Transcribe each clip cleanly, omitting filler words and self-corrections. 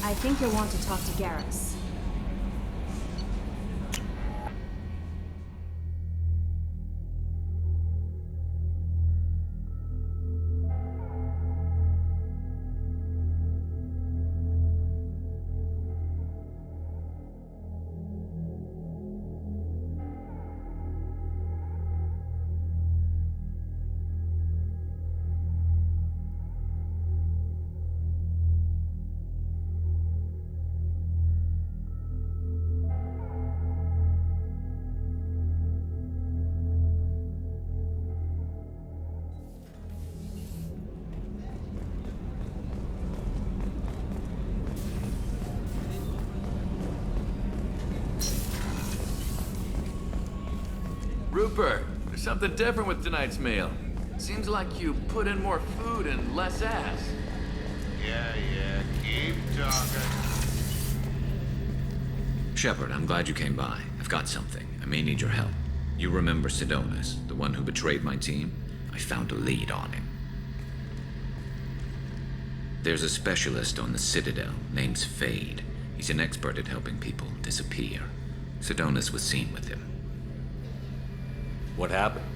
I think you'll want to talk to Garrus. Rupert, there's something different with tonight's meal. Seems like you put in more food and less ass. Yeah, keep talking. Shepard, I'm glad you came by. I've got something. I may need your help. You remember Sidonis, the one who betrayed my team? I found a lead on him. There's a specialist on the Citadel, named Fade. He's an expert at helping people disappear. Sidonis was seen with him. What happened?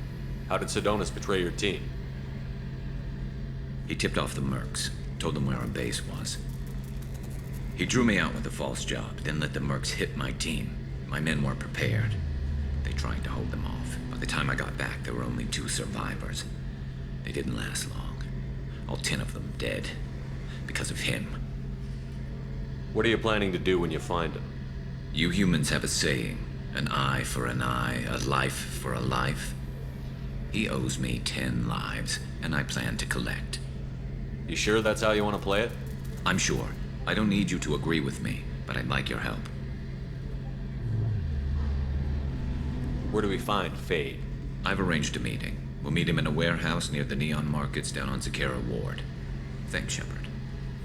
How did Sidonis betray your team? He tipped off the mercs, told them where our base was. He drew me out with a false job, then let the mercs hit my team. My men weren't prepared. They tried to hold them off. By the time I got back, there were only 2 survivors. They didn't last long. All 10 of them dead. Because of him. What are you planning to do when you find him? You humans have a saying. An eye for an eye, a life for a life. He owes me 10 lives, and I plan to collect. You sure that's how you want to play it? I'm sure. I don't need you to agree with me, but I'd like your help. Where do we find Fade? I've arranged a meeting. We'll meet him in a warehouse near the Neon Markets down on Zakera Ward. Thanks, Shepard.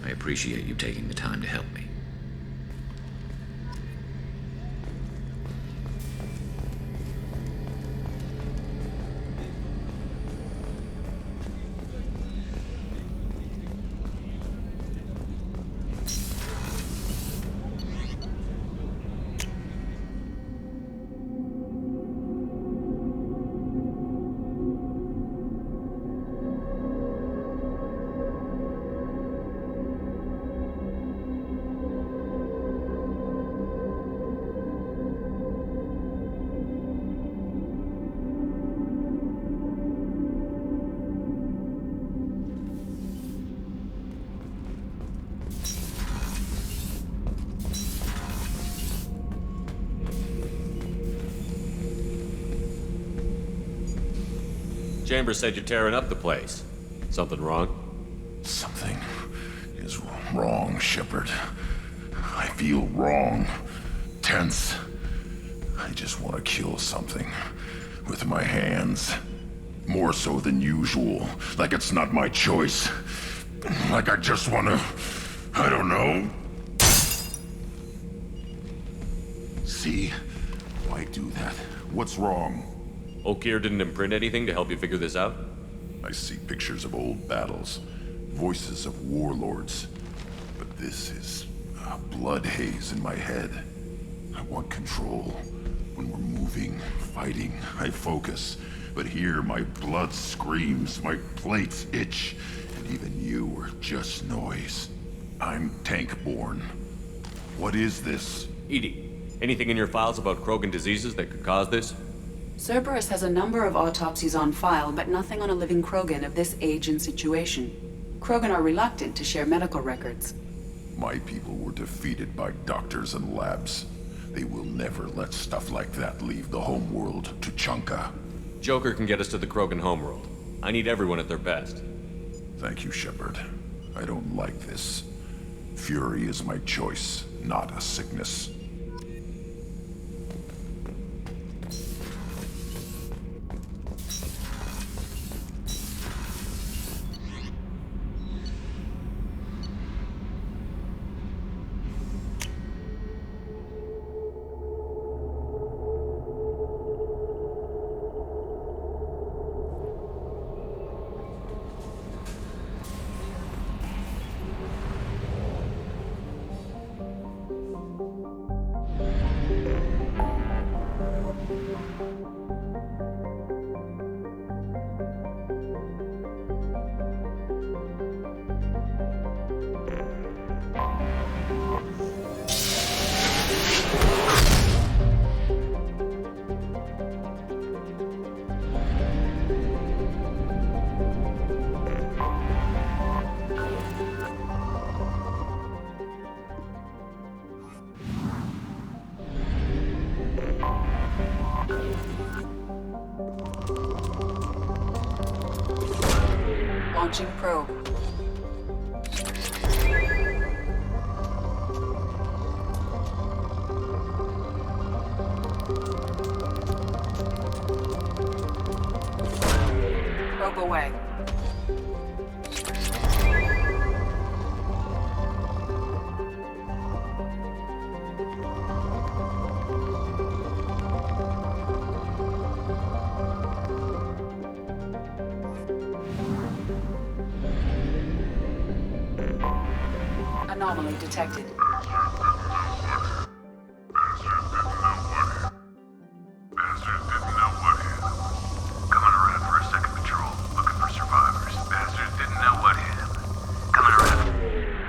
I appreciate you taking the time to help me. Chambers said you're tearing up the place. Something wrong? Something is wrong, Shepard. I feel wrong. Tense. I just want to kill something. With my hands. More so than usual. Like it's not my choice. Like I just want to... I don't know. See? Why do that? What's wrong? Okier didn't imprint anything to help you figure this out? I see pictures of old battles, voices of warlords. But this is a blood haze in my head. I want control. When we're moving, fighting, I focus. But here my blood screams, my plates itch, and even you are just noise. I'm tank-born. What is this? Edie, anything in your files about Krogan diseases that could cause this? Cerberus has a number of autopsies on file, but nothing on a living Krogan of this age and situation. Krogan are reluctant to share medical records. My people were defeated by doctors and labs. They will never let stuff like that leave the homeworld to Chunka. Joker can get us to the Krogan homeworld. I need everyone at their best. Thank you, Shepard. I don't like this. Fury is my choice, not a sickness. Launching probe. Probe away. Anomaly detected.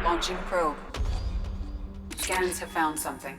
Launching probe. Scans have found something.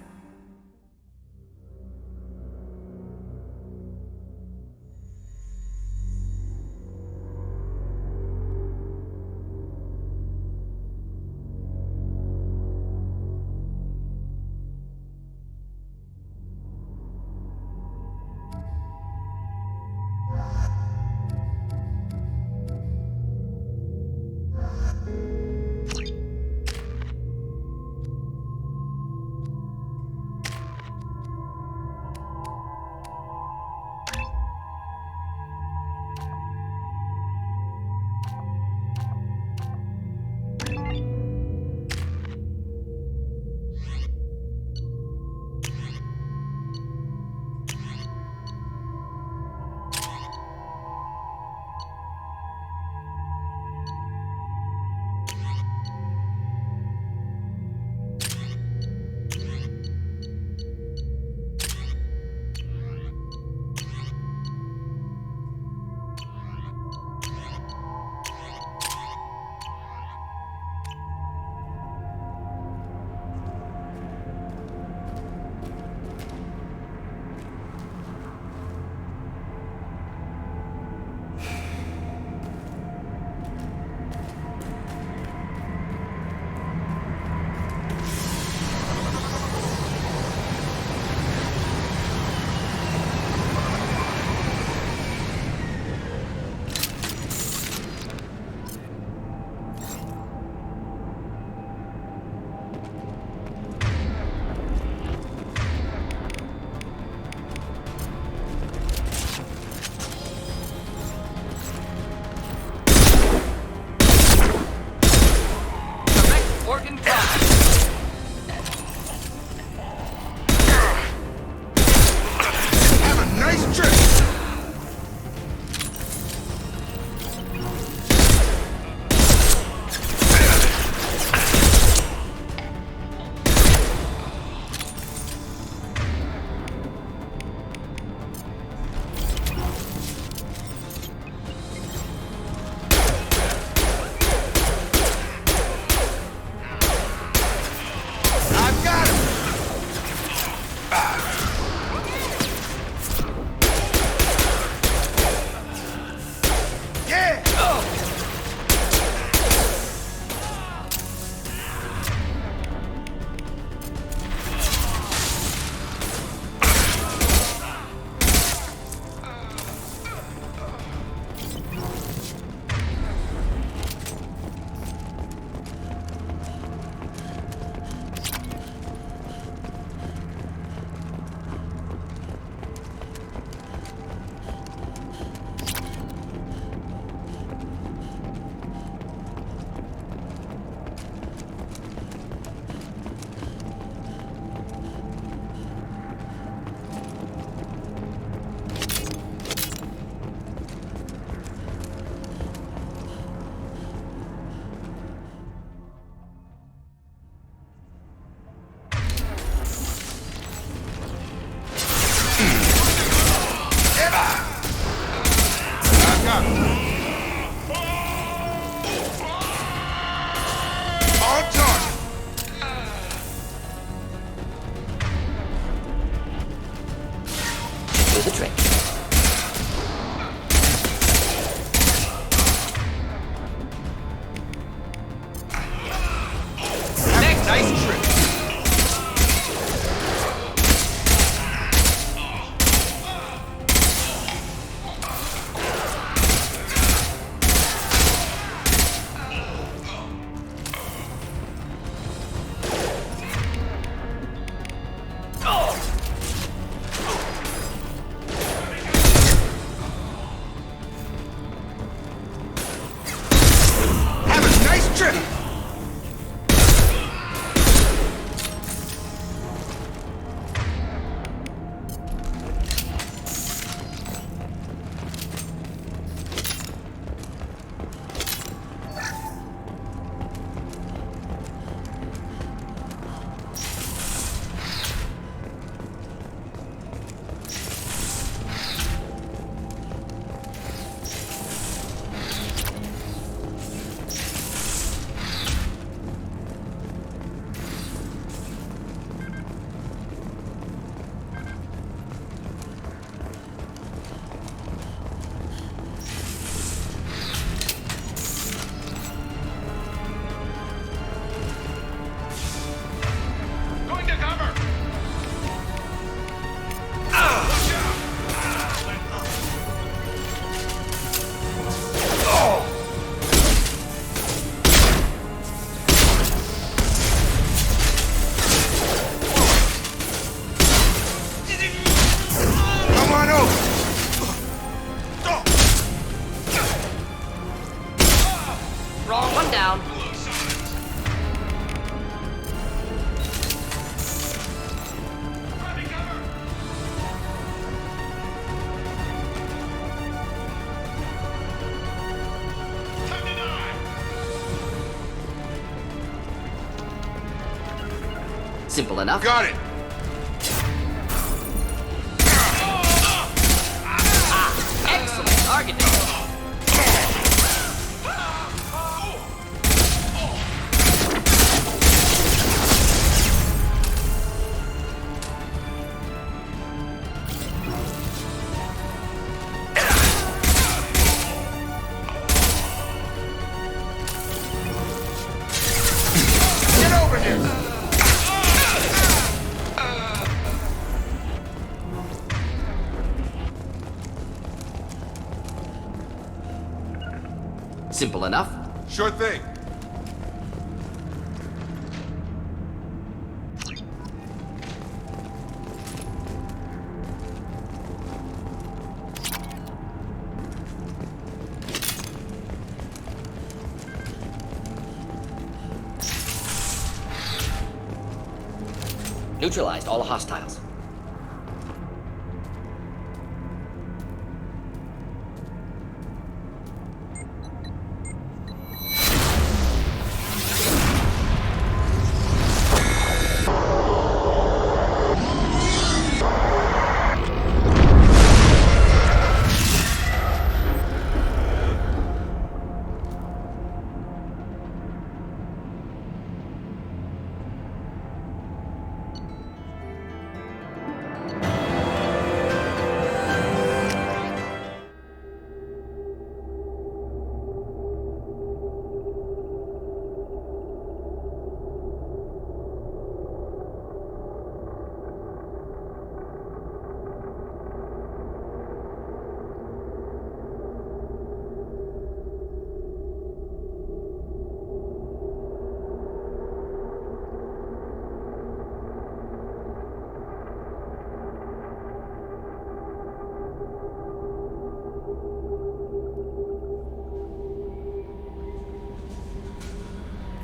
One down. Simple enough. Got it! Excellent targeting. Get over here! Simple enough. Sure thing. Neutralized all hostiles.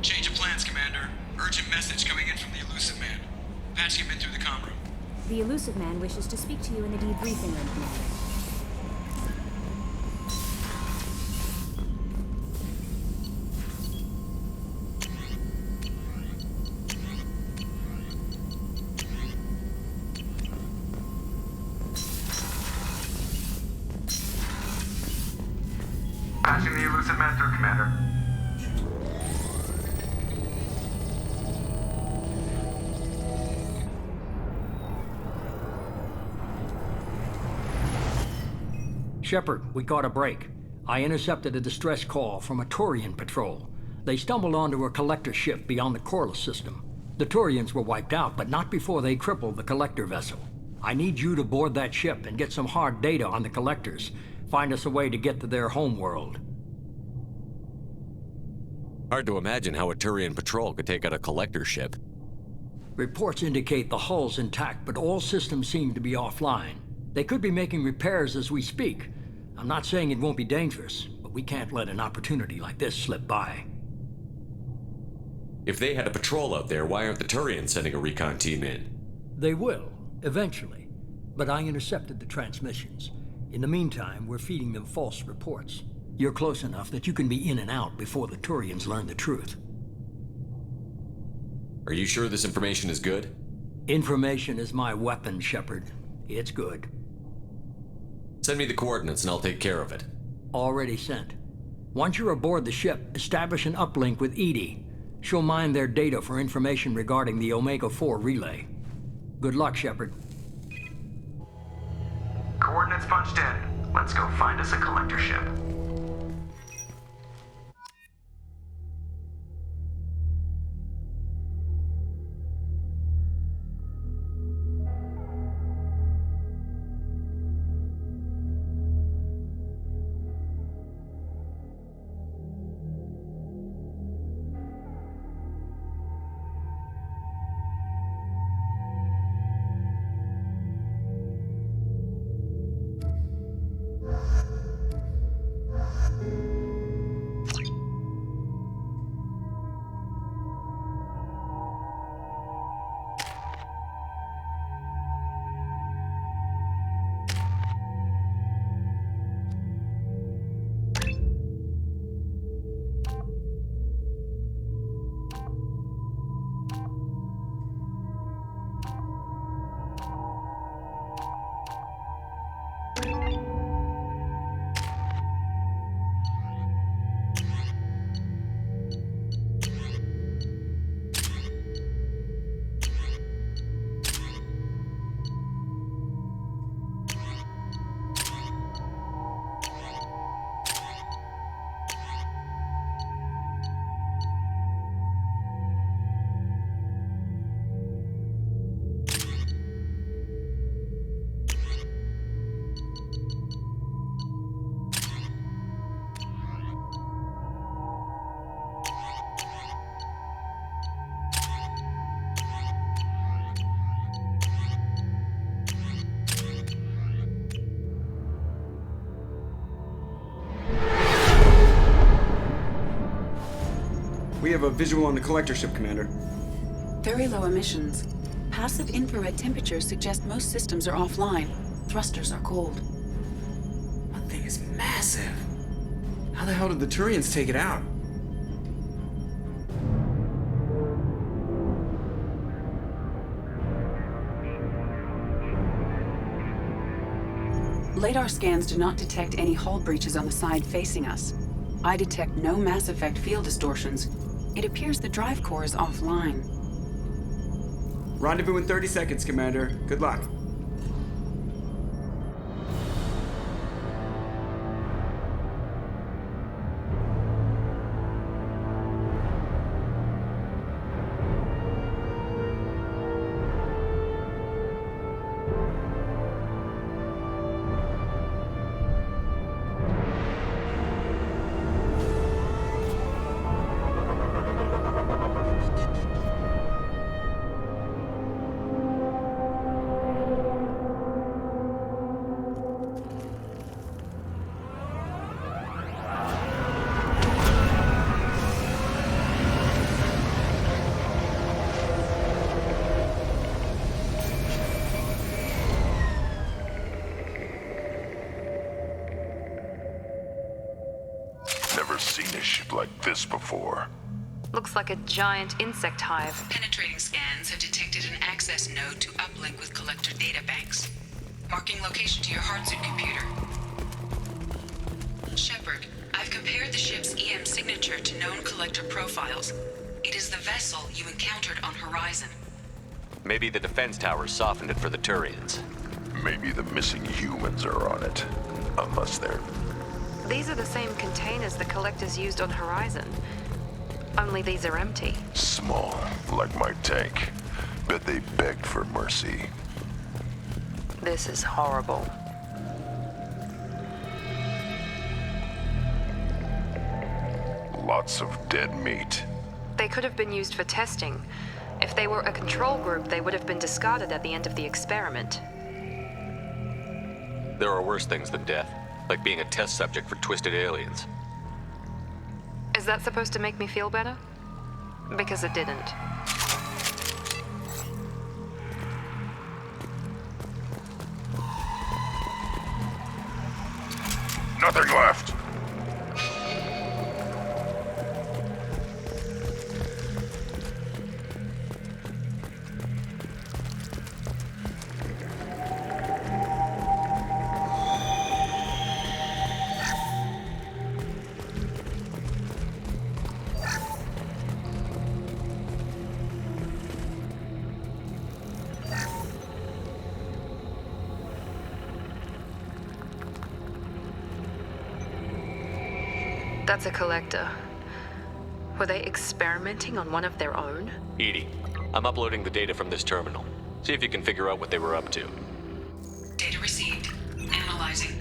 Change of plans, Commander. Urgent message coming in from the Elusive Man. Patching him in through the comm room. The Elusive Man wishes to speak to you in the debriefing room, Commander. Patching the Elusive Man through, Commander. Shepard, we caught a break. I intercepted a distress call from a Turian patrol. They stumbled onto a collector ship beyond the Corliss system. The Turians were wiped out, but not before they crippled the collector vessel. I need you to board that ship and get some hard data on the collectors. Find us a way to get to their homeworld. Hard to imagine how a Turian patrol could take out a collector ship. Reports indicate the hull's intact, but all systems seem to be offline. They could be making repairs as we speak. I'm not saying it won't be dangerous, but we can't let an opportunity like this slip by. If they had a patrol out there, why aren't the Turians sending a recon team in? They will, eventually. But I intercepted the transmissions. In the meantime, we're feeding them false reports. You're close enough that you can be in and out before the Turians learn the truth. Are you sure this information is good? Information is my weapon, Shepard. It's good. Send me the coordinates and I'll take care of it. Already sent. Once you're aboard the ship, establish an uplink with Edie. She'll mine their data for information regarding the Omega-4 relay. Good luck, Shepard. Coordinates punched in. Let's go find us a collector ship. We have a visual on the collector ship, Commander. Very low emissions. Passive infrared temperatures suggest most systems are offline. Thrusters are cold. That thing is massive. How the hell did the Turians take it out? Radar scans do not detect any hull breaches on the side facing us. I detect no Mass Effect field distortions. It appears the drive core is offline. Rendezvous in 30 seconds, Commander. Good luck. Never seen a ship like this before. Looks like a giant insect hive. Penetrating scans have detected an access node to uplink with collector databanks. Marking location to your hardsuit computer. Shepard, I've compared the ship's EM signature to known collector profiles. It is the vessel you encountered on Horizon. Maybe the defense towers softened it for the Turians. Maybe the missing humans are on it. Unless they're... These are the same containers the collectors used on Horizon. Only these are empty. small, like my tank. Bet they begged for mercy. This is horrible. Lots of dead meat. They could have been used for testing. If they were a control group, they would have been discarded at the end of the experiment. There are worse things than death, like being a test subject for twisted aliens. Is that supposed to make me feel better? Because it didn't. Nothing left. That's a collector. Were they experimenting on one of their own? Edie, I'm uploading the data from this terminal. See if you can figure out what they were up to. Data received. Analyzing.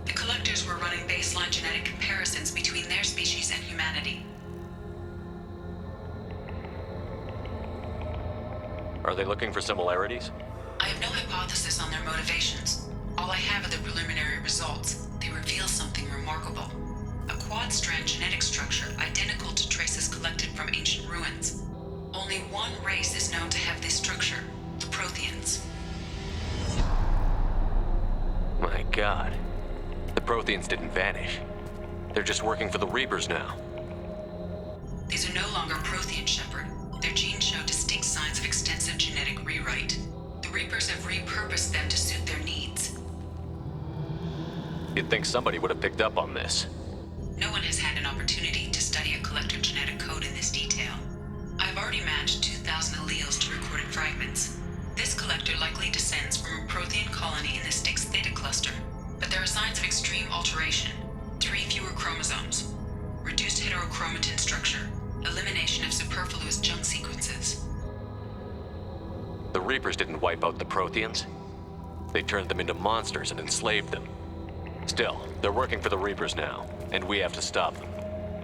The collectors were running baseline genetic comparisons between their species and humanity. Are they looking for similarities? I have no hypothesis on their motivations. All I have are the preliminary results. They reveal something remarkable. A quad-strand genetic structure identical to traces collected from ancient ruins. Only one race is known to have this structure, the Protheans. My God. The Protheans didn't vanish. They're just working for the Reapers now. These are no longer Prothean, Shepard. Their genes show distinct signs of extensive genetic rewrite. The Reapers have repurposed them to suit their needs. You'd think somebody would have picked up on this. No one has had an opportunity to study a collector genetic code in this detail. I've already matched 2,000 alleles to recorded fragments. This collector likely descends from a Prothean colony in the Styx Theta cluster, but there are signs of extreme alteration. 3 fewer chromosomes, reduced heterochromatin structure, elimination of superfluous junk sequences. The Reapers didn't wipe out the Protheans. They turned them into monsters and enslaved them. Still, they're working for the Reapers now, and we have to stop them.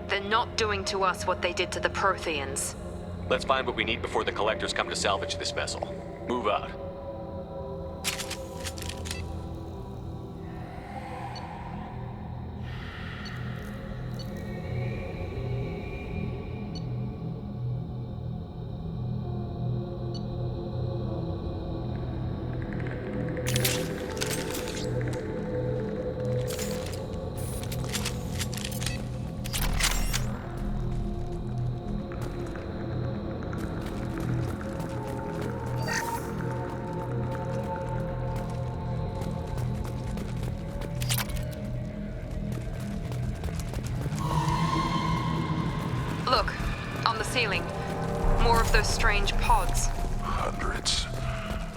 They're not doing to us what they did to the Protheans. Let's find what we need before the Collectors come to salvage this vessel. Move out. ceiling. More of those strange pods. Hundreds.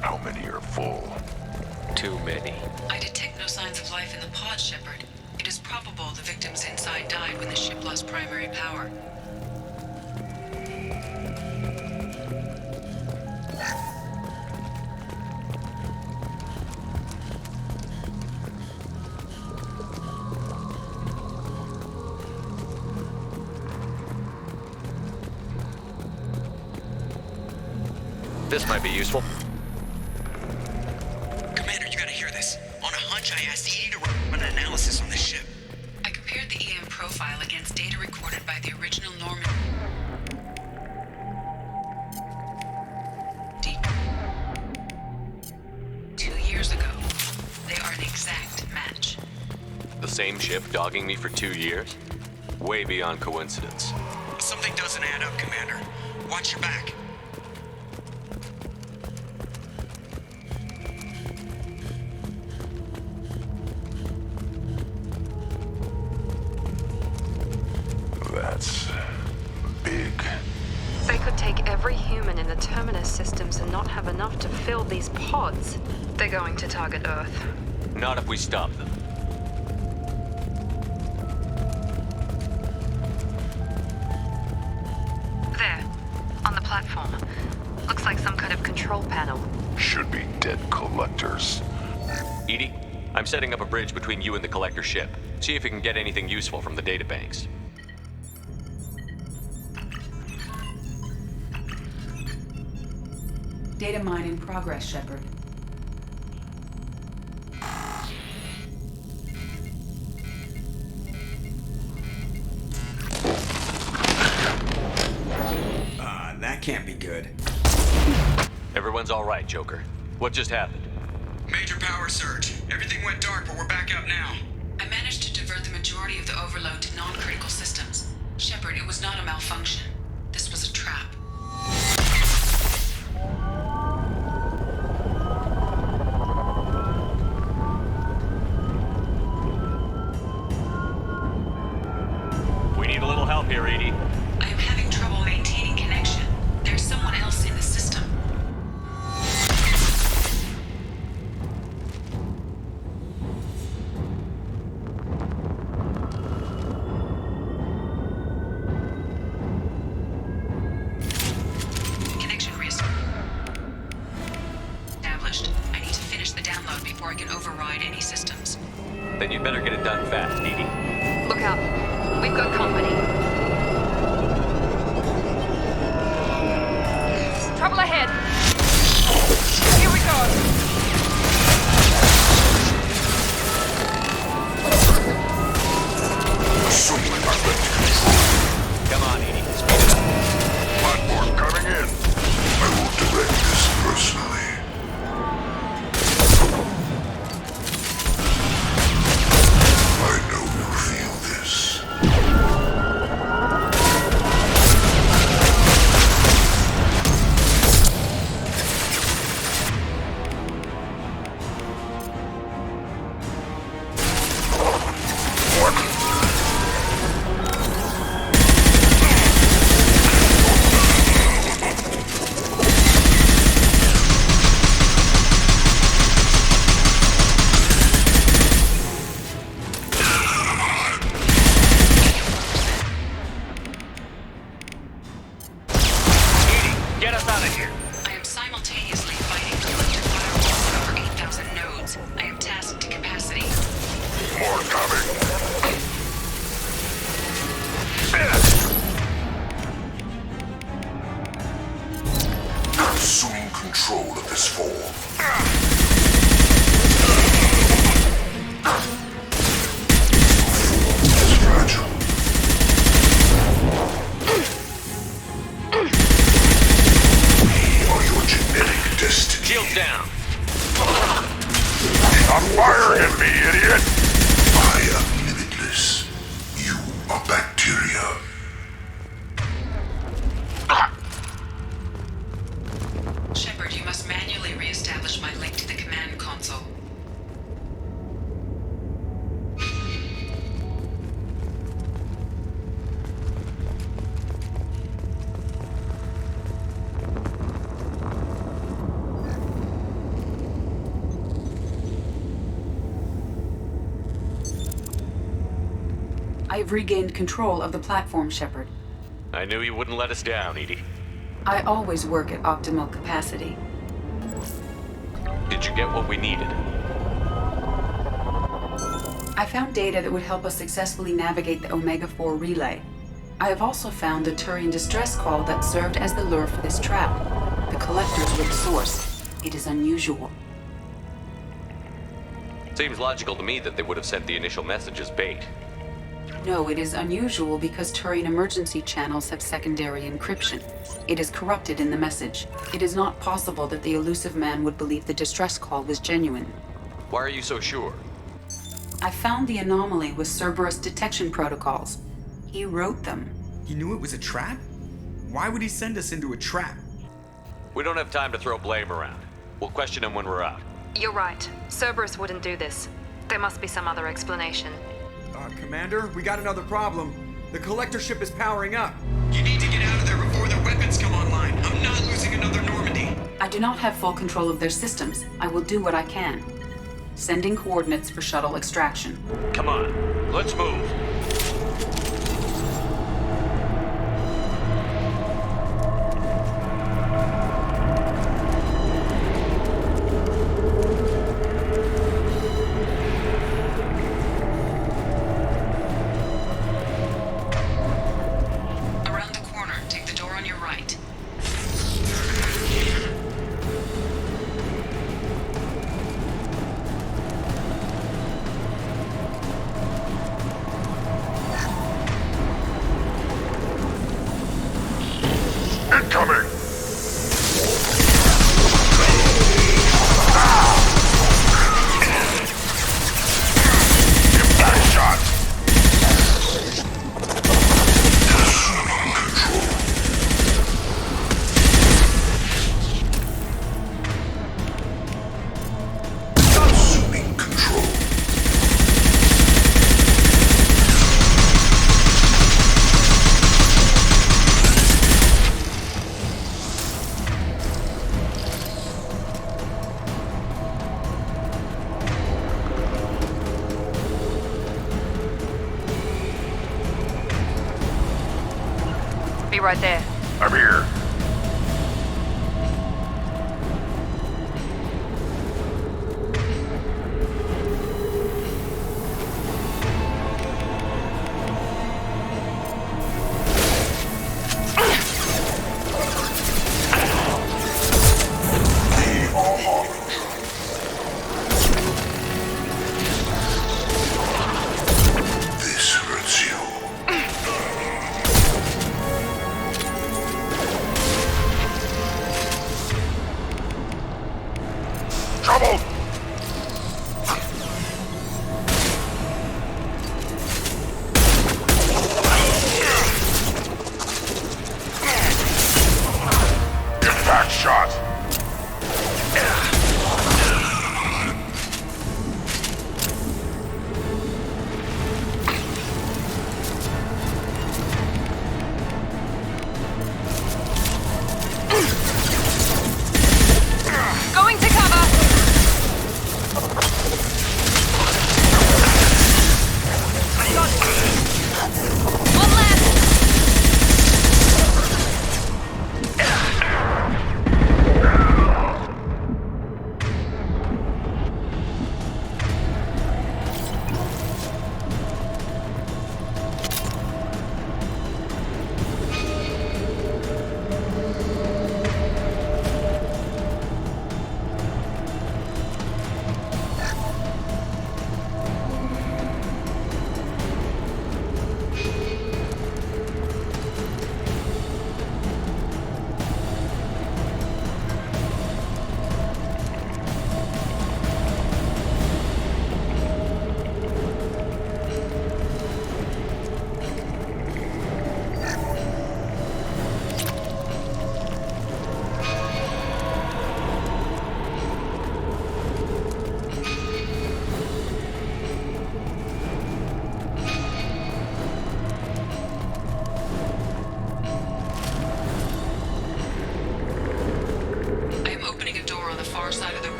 How many are full? Too many. I detect no signs of life in the pod, Shepard. It is probable the victims inside died when the ship lost primary power. This might be useful. Commander, you gotta hear this. On a hunch, I asked Edie to run an analysis on this ship. I compared the EM profile against data recorded by the original Norman. 2 years ago. They are an exact match. The same ship dogging me for 2 years? Way beyond coincidence. Something doesn't add up, Commander. Watch your back. That's big. They could take every human in the Terminus systems and not have enough to fill these pods. They're going to target Earth. Not if we stop them. There, on the platform. Looks like some kind of control panel. Should be dead collectors. Edie, I'm setting up a bridge between you and the collector ship. See if you can get anything useful from the databanks. Data mine in progress, Shepard. That can't be good. Everyone's all right, Joker. What just happened? Major power surge. Everything went dark, but we're back up now. I managed to divert the majority of the overload to non-critical systems. Shepard, it was not a malfunction. This was a trap. We need a little help here, Edie. I am having trouble maintaining connection. There's someone else in the system. Connection re-established. I need to finish the download before I can override any systems. Then you'd better get it done fast, Edie. Look out. We've got company. Trouble ahead. Here we go. Come on, Edie. Speed it up. Platform coming in. I will direct this personally. I know you feel this. Get us out of here. I am simultaneously fighting collector firewalls over 8,000 nodes. I am tasked to capacity. More coming. Assuming control of this form. It's fragile. We are your genetic destiny. Shields down. Stop firing at me, idiot! I am limitless. You are bacteria. Shepard, you must manually re-establish my link to the command console. I've regained control of the platform, Shepard. I knew you wouldn't let us down, Edie. I always work at optimal capacity. Did you get what we needed? I found data that would help us successfully navigate the Omega-4 relay. I have also found a Turian distress call that served as the lure for this trap. The collectors were the source. It is unusual. Seems logical to me that they would have sent the initial message as bait. No, it is unusual because Turian emergency channels have secondary encryption. It is corrupted in the message. It is not possible that the elusive man would believe the distress call was genuine. Why are you so sure? I found the anomaly with Cerberus detection protocols. He wrote them. He knew it was a trap? Why would he send us into a trap? We don't have time to throw blame around. We'll question him when we're out. You're right. Cerberus wouldn't do this. There must be some other explanation. Commander, we got another problem. The collector ship is powering up. You need to get out of there before their weapons come online. I'm not losing another Normandy. I do not have full control of their systems. I will do what I can. Sending coordinates for shuttle extraction. Come on, let's move. Around the corner, take the door on your right. Incoming! Impact shot! Assuming control. Be right there. I'm here. This hurts you.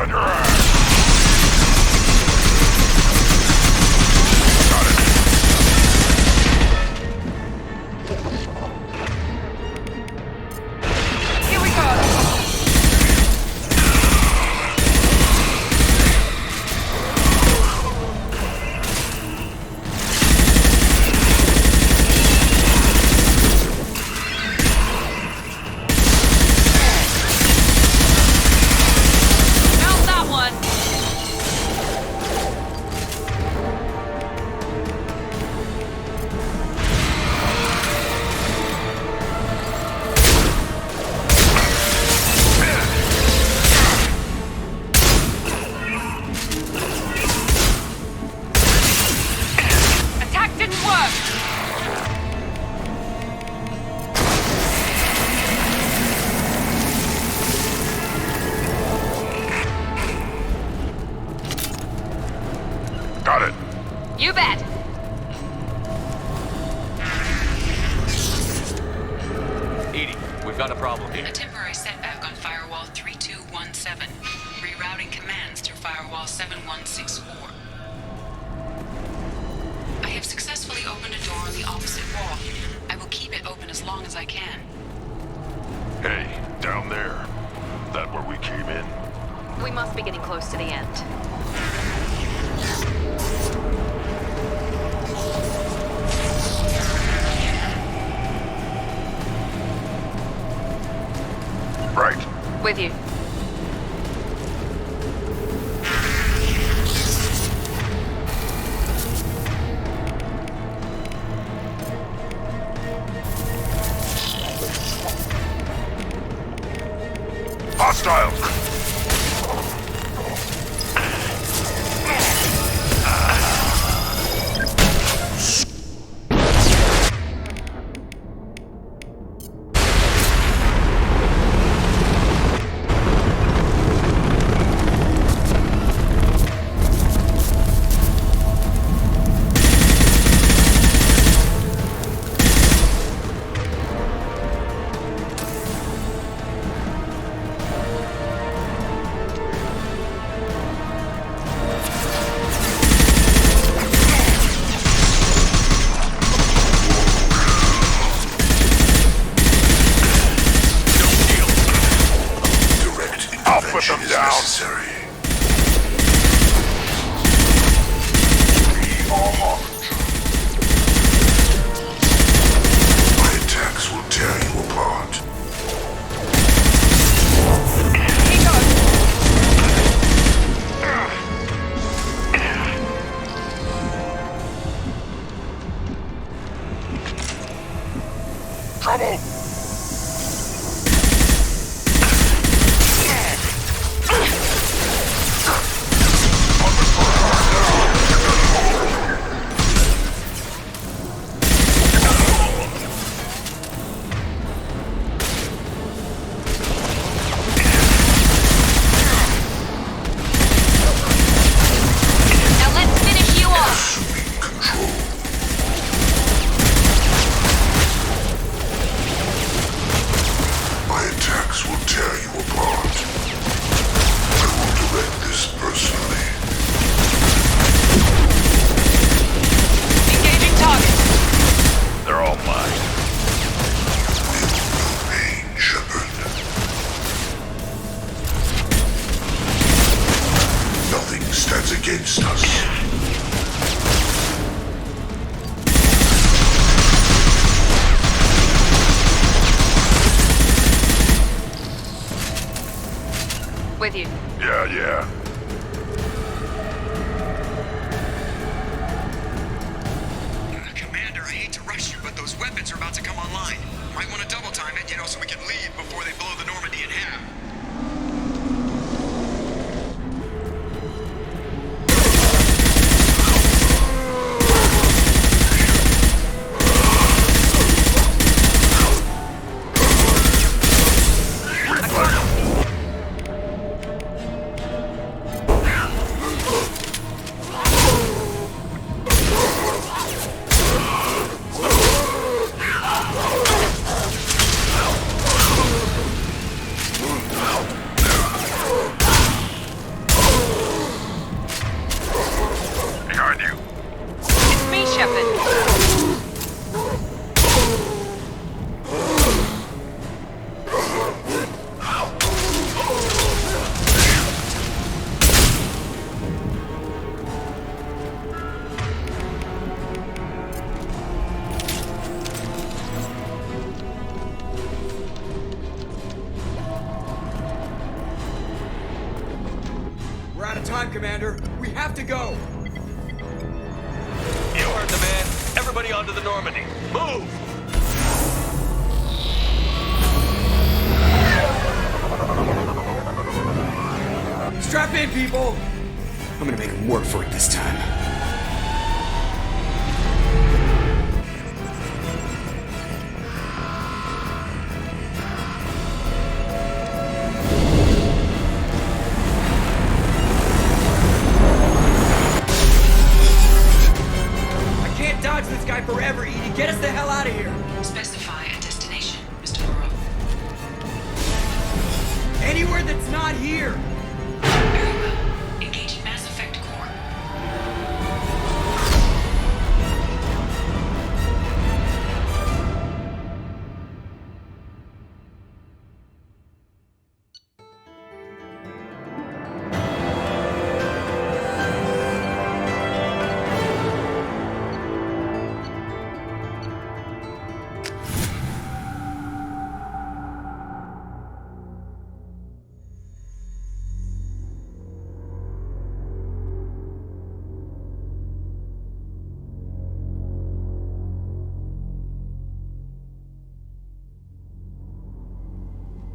on your ass! Here we go. Found that one. Attack didn't work. Got it. You bet. Edie, we've got a problem here. A temporary setback on firewall 3217. Rerouting commands through firewall 7164. I have successfully opened a door on the opposite wall. I will keep it open as long as I can. Hey, down there. That where we came in? We must be getting close to the end. Right. With you. Hostiles! I'll put them down. Necessary. We are my attacks will tear you apart. Trouble! Now let's finish you off. Control. My attacks will tear you apart. I will direct this personally. Engaging target. They're all mine. No pain, Shepard. Nothing stands against us. With you. Yeah. Commander, I hate to rush you, but those weapons are about to come online. Might want to double time it, so we can leave before they blow the Normandy in half. out of time, Commander. We have to go. You heard the man. Everybody onto the Normandy. Move! Strap in, people! I'm gonna make them work for it this time. I can't dodge this guy forever, Edie. Get us the hell out of here! Specify a destination, Mr. Moreau. Anywhere that's not here! Very well. Engaging Mass Effect Core.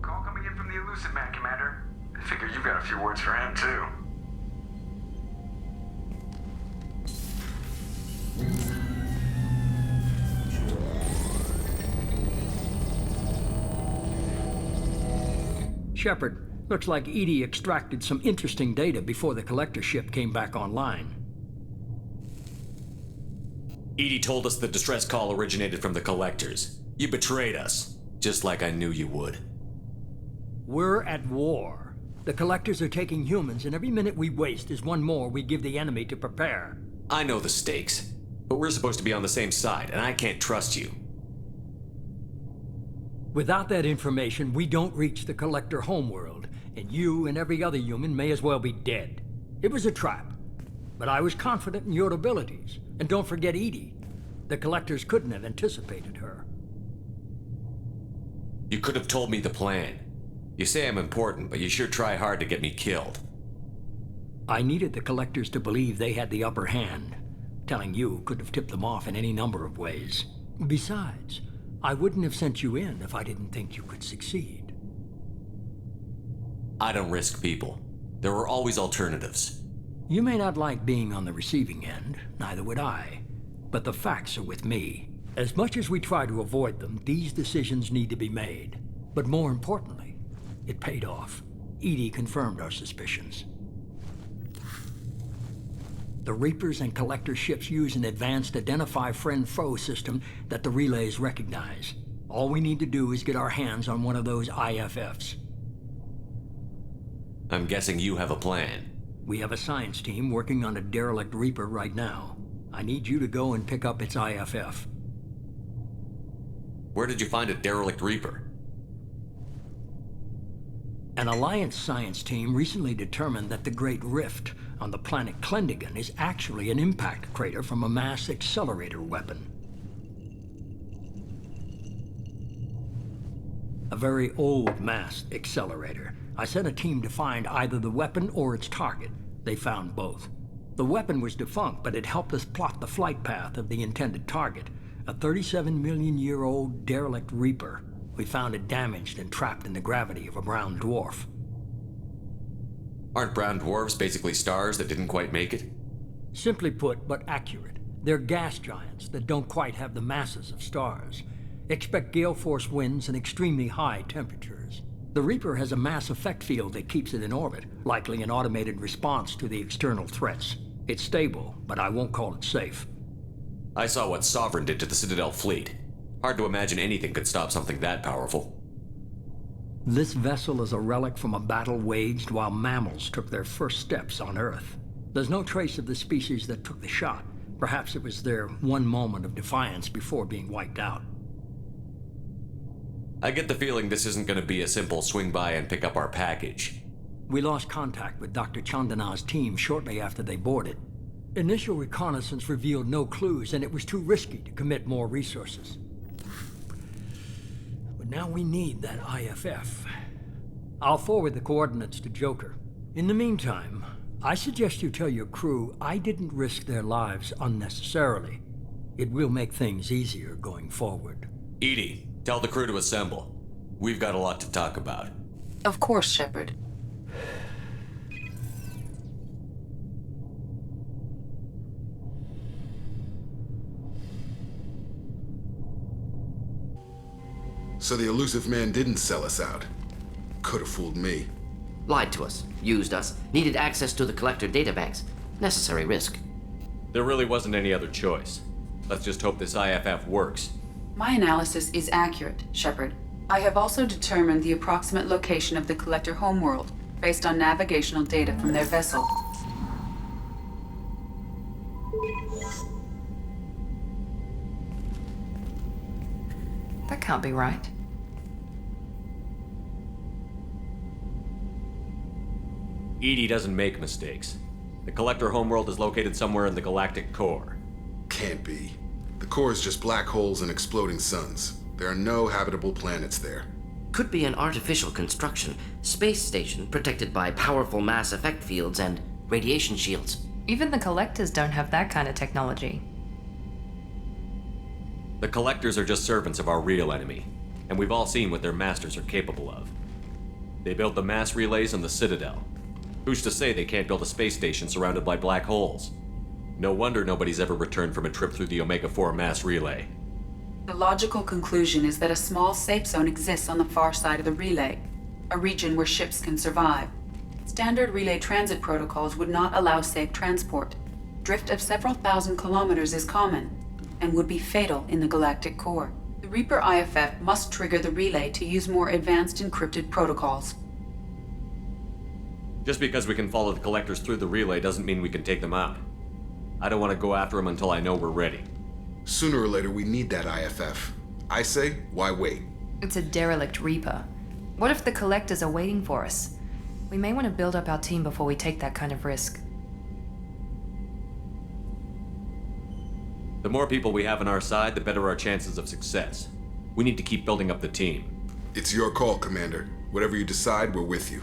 Call coming in from the Elusive Man, Commander. I figure you've got a few words for him, too. Shepard, looks like Edie extracted some interesting data before the collector ship came back online. Edie told us the distress call originated from the collectors. You betrayed us, just like I knew you would. We're at war. The collectors are taking humans, and every minute we waste is one more we give the enemy to prepare. I know the stakes, but we're supposed to be on the same side, and I can't trust you. Without that information, we don't reach the collector homeworld, and you and every other human may as well be dead. It was a trap, but I was confident in your abilities. And don't forget Edie. The collectors couldn't have anticipated her. You could have told me the plan. You say I'm important, but you sure try hard to get me killed. I needed the collectors to believe they had the upper hand. Telling you could have tipped them off in any number of ways. Besides, I wouldn't have sent you in if I didn't think you could succeed. I don't risk people. There were always alternatives. You may not like being on the receiving end, neither would I. But the facts are with me. As much as we try to avoid them, these decisions need to be made. But more importantly, it paid off. Edie confirmed our suspicions. The Reapers and Collector ships use an advanced identify friend-foe system that the relays recognize. All we need to do is get our hands on one of those IFFs. I'm guessing you have a plan. We have a science team working on a derelict Reaper right now. I need you to go and pick up its IFF. Where did you find a derelict Reaper? An Alliance science team recently determined that the Great Rift on the planet Klendigan is actually an impact crater from a mass accelerator weapon. A very old mass accelerator. I sent a team to find either the weapon or its target. They found both. The weapon was defunct, but it helped us plot the flight path of the intended target, a 37-million-year-old derelict Reaper. We found it damaged and trapped in the gravity of a brown dwarf. Aren't brown dwarfs basically stars that didn't quite make it? Simply put, but accurate. They're gas giants that don't quite have the masses of stars. Expect gale force winds and extremely high temperatures. The Reaper has a mass effect field that keeps it in orbit, likely an automated response to the external threats. It's stable, but I won't call it safe. I saw what Sovereign did to the Citadel fleet. Hard to imagine anything could stop something that powerful. This vessel is a relic from a battle waged while mammals took their first steps on Earth. There's no trace of the species that took the shot. Perhaps it was their one moment of defiance before being wiped out. I get the feeling this isn't going to be a simple swing by and pick up our package. We lost contact with Dr. Chandana's team shortly after they boarded. Initial reconnaissance revealed no clues, and it was too risky to commit more resources. But now we need that IFF. I'll forward the coordinates to Joker. In the meantime, I suggest you tell your crew I didn't risk their lives unnecessarily. It will make things easier going forward. Edie, tell the crew to assemble. We've got a lot to talk about. Of course, Shepard. So the elusive man didn't sell us out. Could have fooled me. Lied to us, used us, needed access to the collector databanks. Necessary risk. There really wasn't any other choice. Let's just hope this IFF works. My analysis is accurate, Shepard. I have also determined the approximate location of the collector homeworld based on navigational data from their vessel. That can't be right. Edie doesn't make mistakes. The collector homeworld is located somewhere in the galactic core. Can't be. The core is just black holes and exploding suns. There are no habitable planets there. Could be an artificial construction, space station protected by powerful mass effect fields and radiation shields. Even the collectors don't have that kind of technology. The collectors are just servants of our real enemy, and we've all seen what their masters are capable of. They built the mass relays on the Citadel. Who's to say they can't build a space station surrounded by black holes? No wonder nobody's ever returned from a trip through the Omega-4 mass relay. The logical conclusion is that a small safe zone exists on the far side of the relay, a region where ships can survive. Standard relay transit protocols would not allow safe transport. Drift of several thousand kilometers is common, and would be fatal in the galactic core. The Reaper IFF must trigger the relay to use more advanced encrypted protocols. Just because we can follow the collectors through the relay doesn't mean we can take them out. I don't want to go after them until I know we're ready. Sooner or later, we need that IFF. I say, why wait? It's a derelict Reaper. What if the collectors are waiting for us? We may want to build up our team before we take that kind of risk. The more people we have on our side, the better our chances of success. We need to keep building up the team. It's your call, Commander. Whatever you decide, we're with you.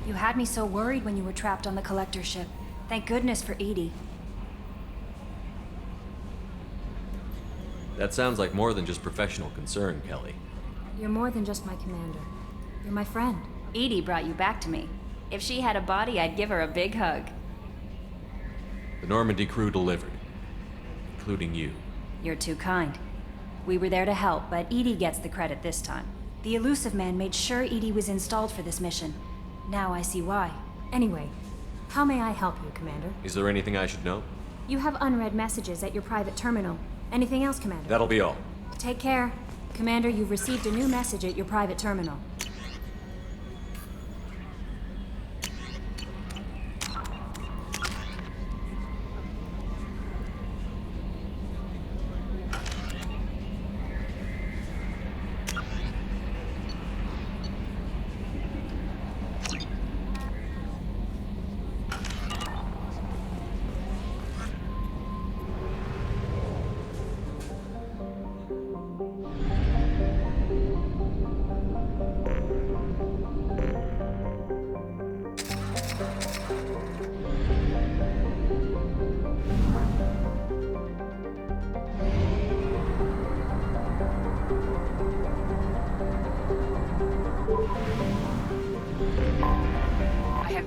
You had me so worried when you were trapped on the collector ship. Thank goodness for Edie. That sounds like more than just professional concern, Kelly. You're more than just my commander. You're my friend. Edie brought you back to me. If she had a body, I'd give her a big hug. The Normandy crew delivered, including you. You're too kind. We were there to help, but Edie gets the credit this time. The elusive man made sure Edie was installed for this mission. Now I see why. Anyway, how may I help you, Commander? Is there anything I should know? You have unread messages at your private terminal. Anything else, Commander? That'll be all. Take care. Commander, you've received a new message at your private terminal.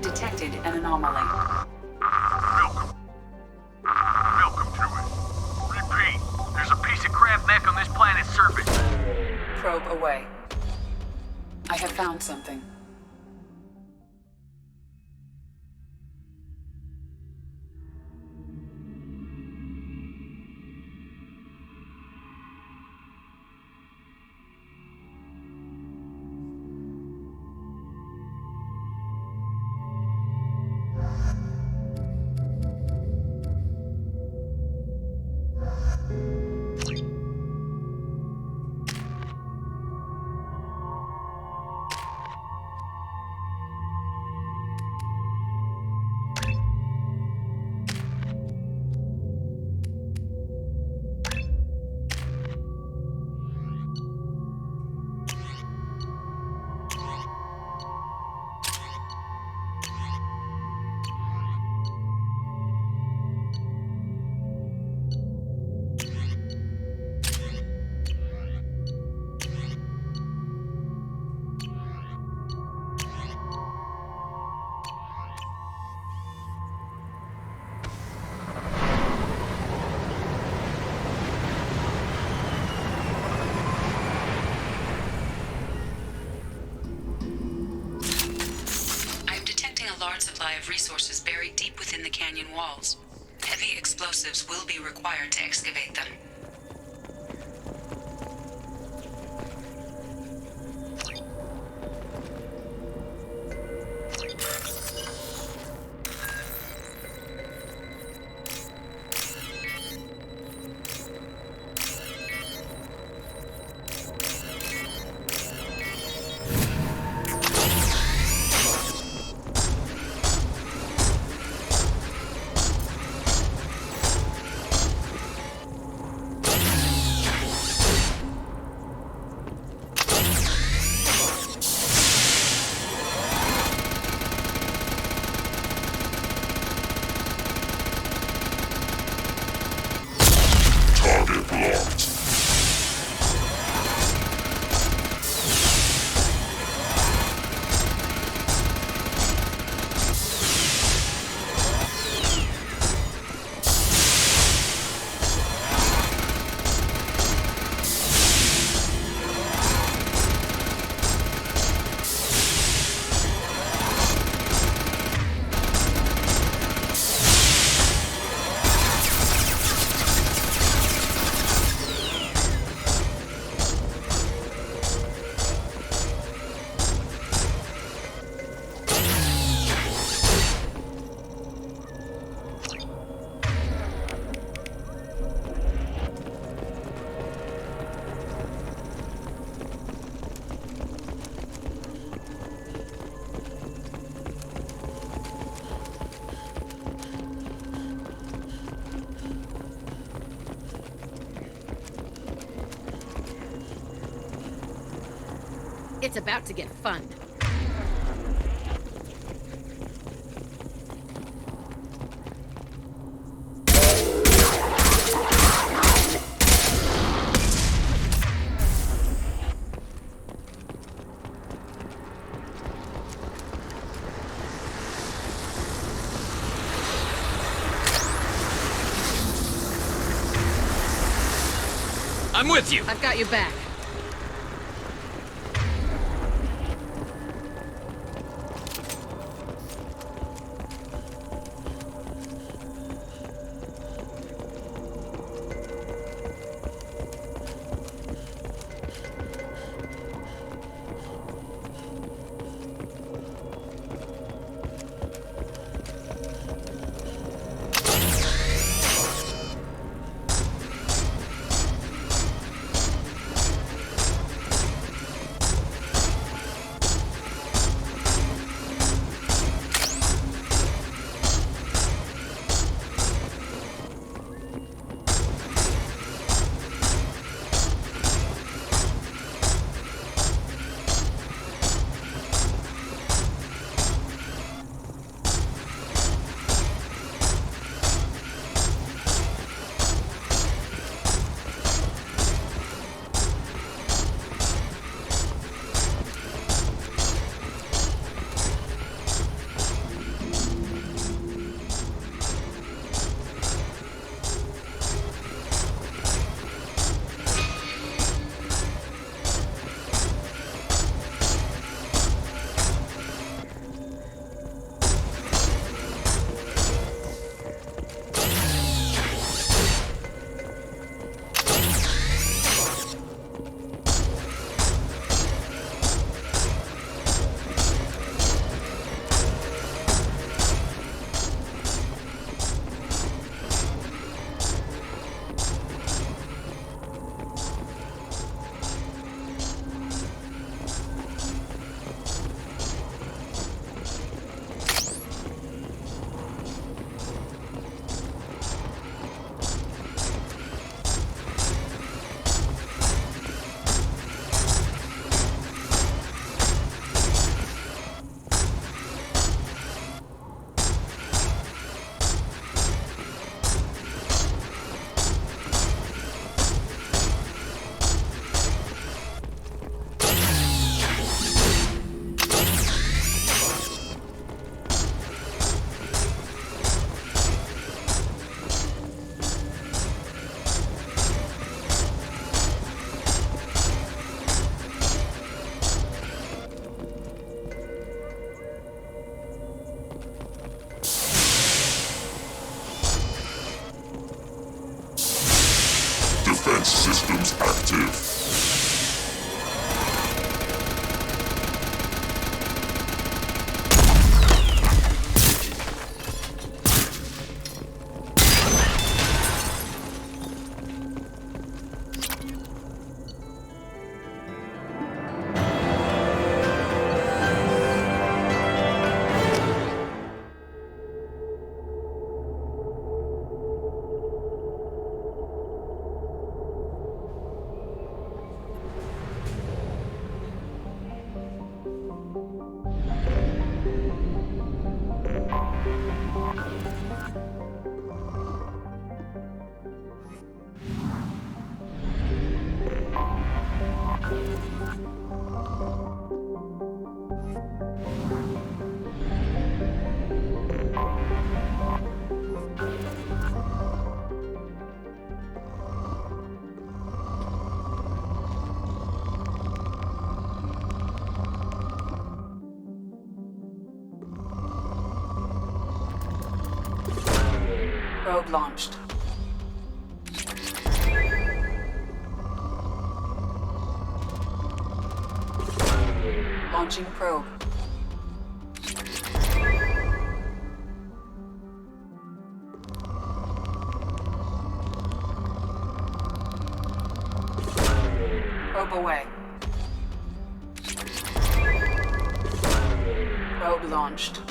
detected an anomaly. Welcome. Welcome to it. Repeat, there's a piece of crap mech on this planet's surface. Probe away. I have found something. Of resources buried deep within the canyon walls. Heavy explosives will be required to excavate them. It's about to get fun. I'm with you! I've got your back. defense systems active. Probe launched. Launching probe. Probe away. Probe launched.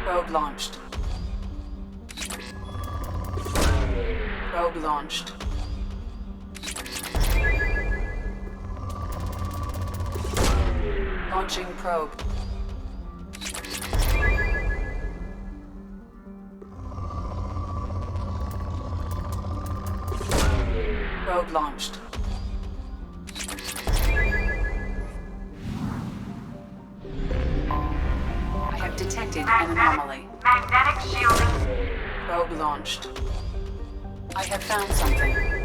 Probe launched. Probe launched. Launching probe. Probe launched. I have detected an anomaly. Magnetic shielding. Probe launched. I have found something.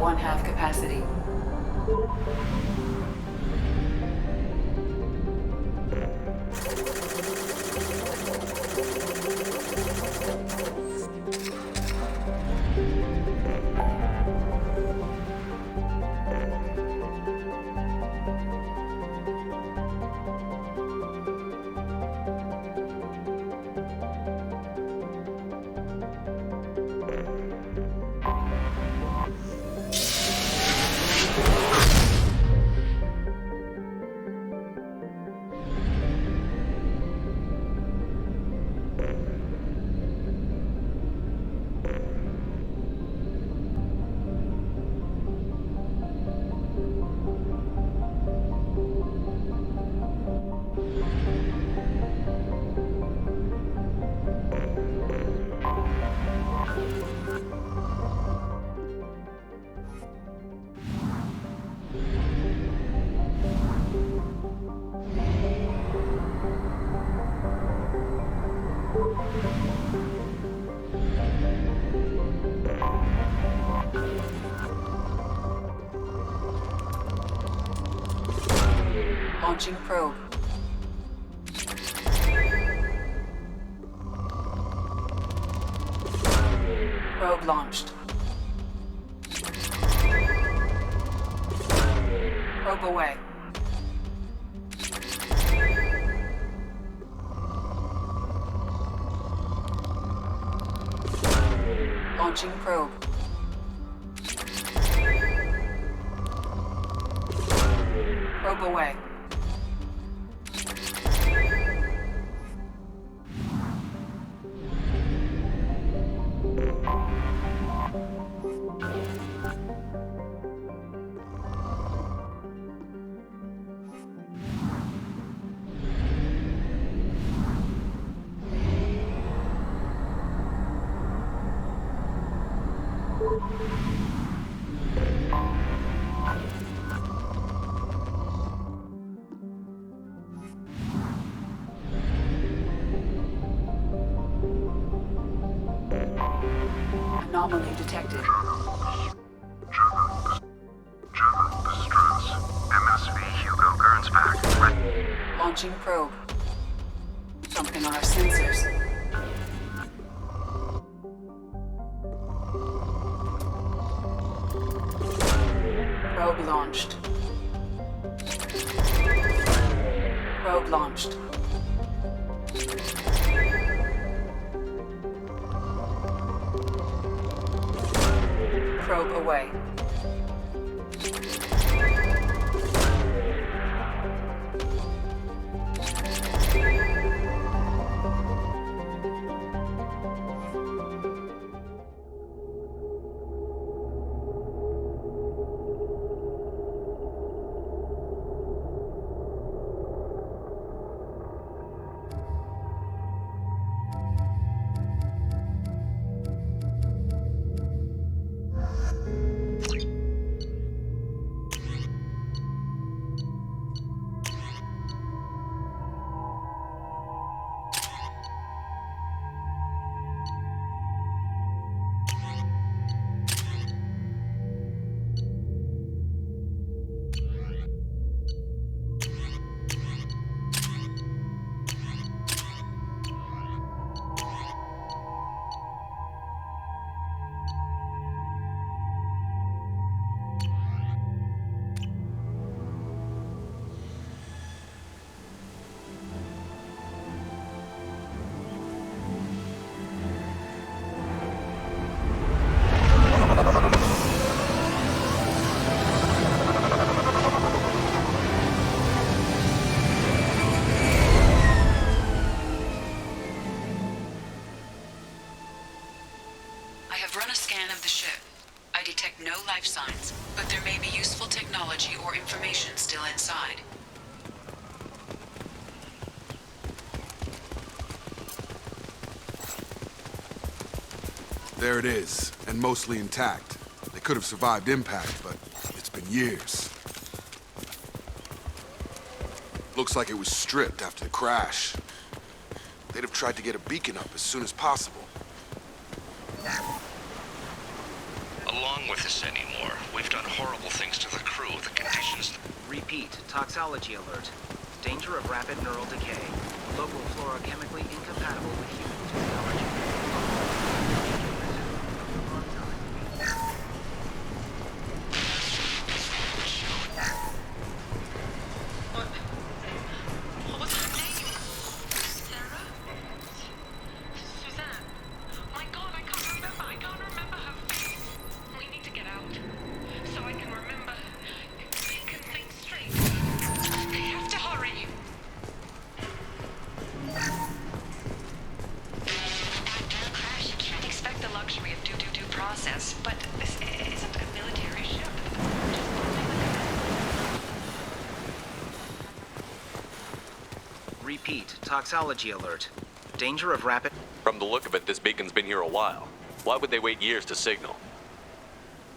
1/2 capacity. Launching probe. Probe launched. Probe away. Launching probe. Probe away. Anomaly detected. Juggle, distress. MSV Hugo Gerns back. Launching probe. Something on our sensors. Probe launched. Probe launched. Probe away. I have run a scan of the ship. I detect no life signs, but there may be useful technology or information still inside. There it is, and mostly intact. They could have survived impact, but it's been years. Looks like it was stripped after the crash. They'd have tried to get a beacon up as soon as possible. belong with us anymore. We've done horrible things to the crew. The conditions... Repeat, toxology alert. Danger of rapid neural decay. Local flora chemically incompatible with human technology. What's her name? Sarah? Suzanne? My God, I can't remember her face. We need to get out. So I can remember. You can think straight. We have to hurry. After a crash, you can't expect the luxury of due process, but this isn't a military ship. Repeat, toxology alert. Danger of rapid... From the look of it, this beacon's been here a while. Why would they wait years to signal?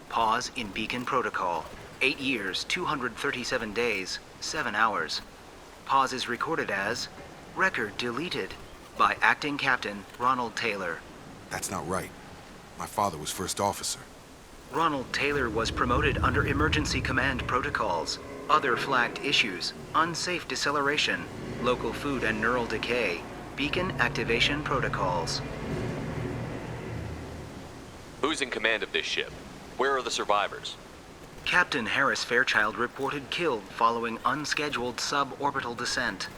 Pause in beacon protocol. 8 years, 237 days, 7 hours. Pause is recorded as... Record deleted by Acting Captain Ronald Taylor. That's not right. My father was first officer. Ronald Taylor was promoted under emergency command protocols. Other flagged issues: unsafe deceleration, local food and neural decay, beacon activation protocols. Who's in command of this ship? Where are the survivors? Captain Harris Fairchild reported killed following unscheduled suborbital descent.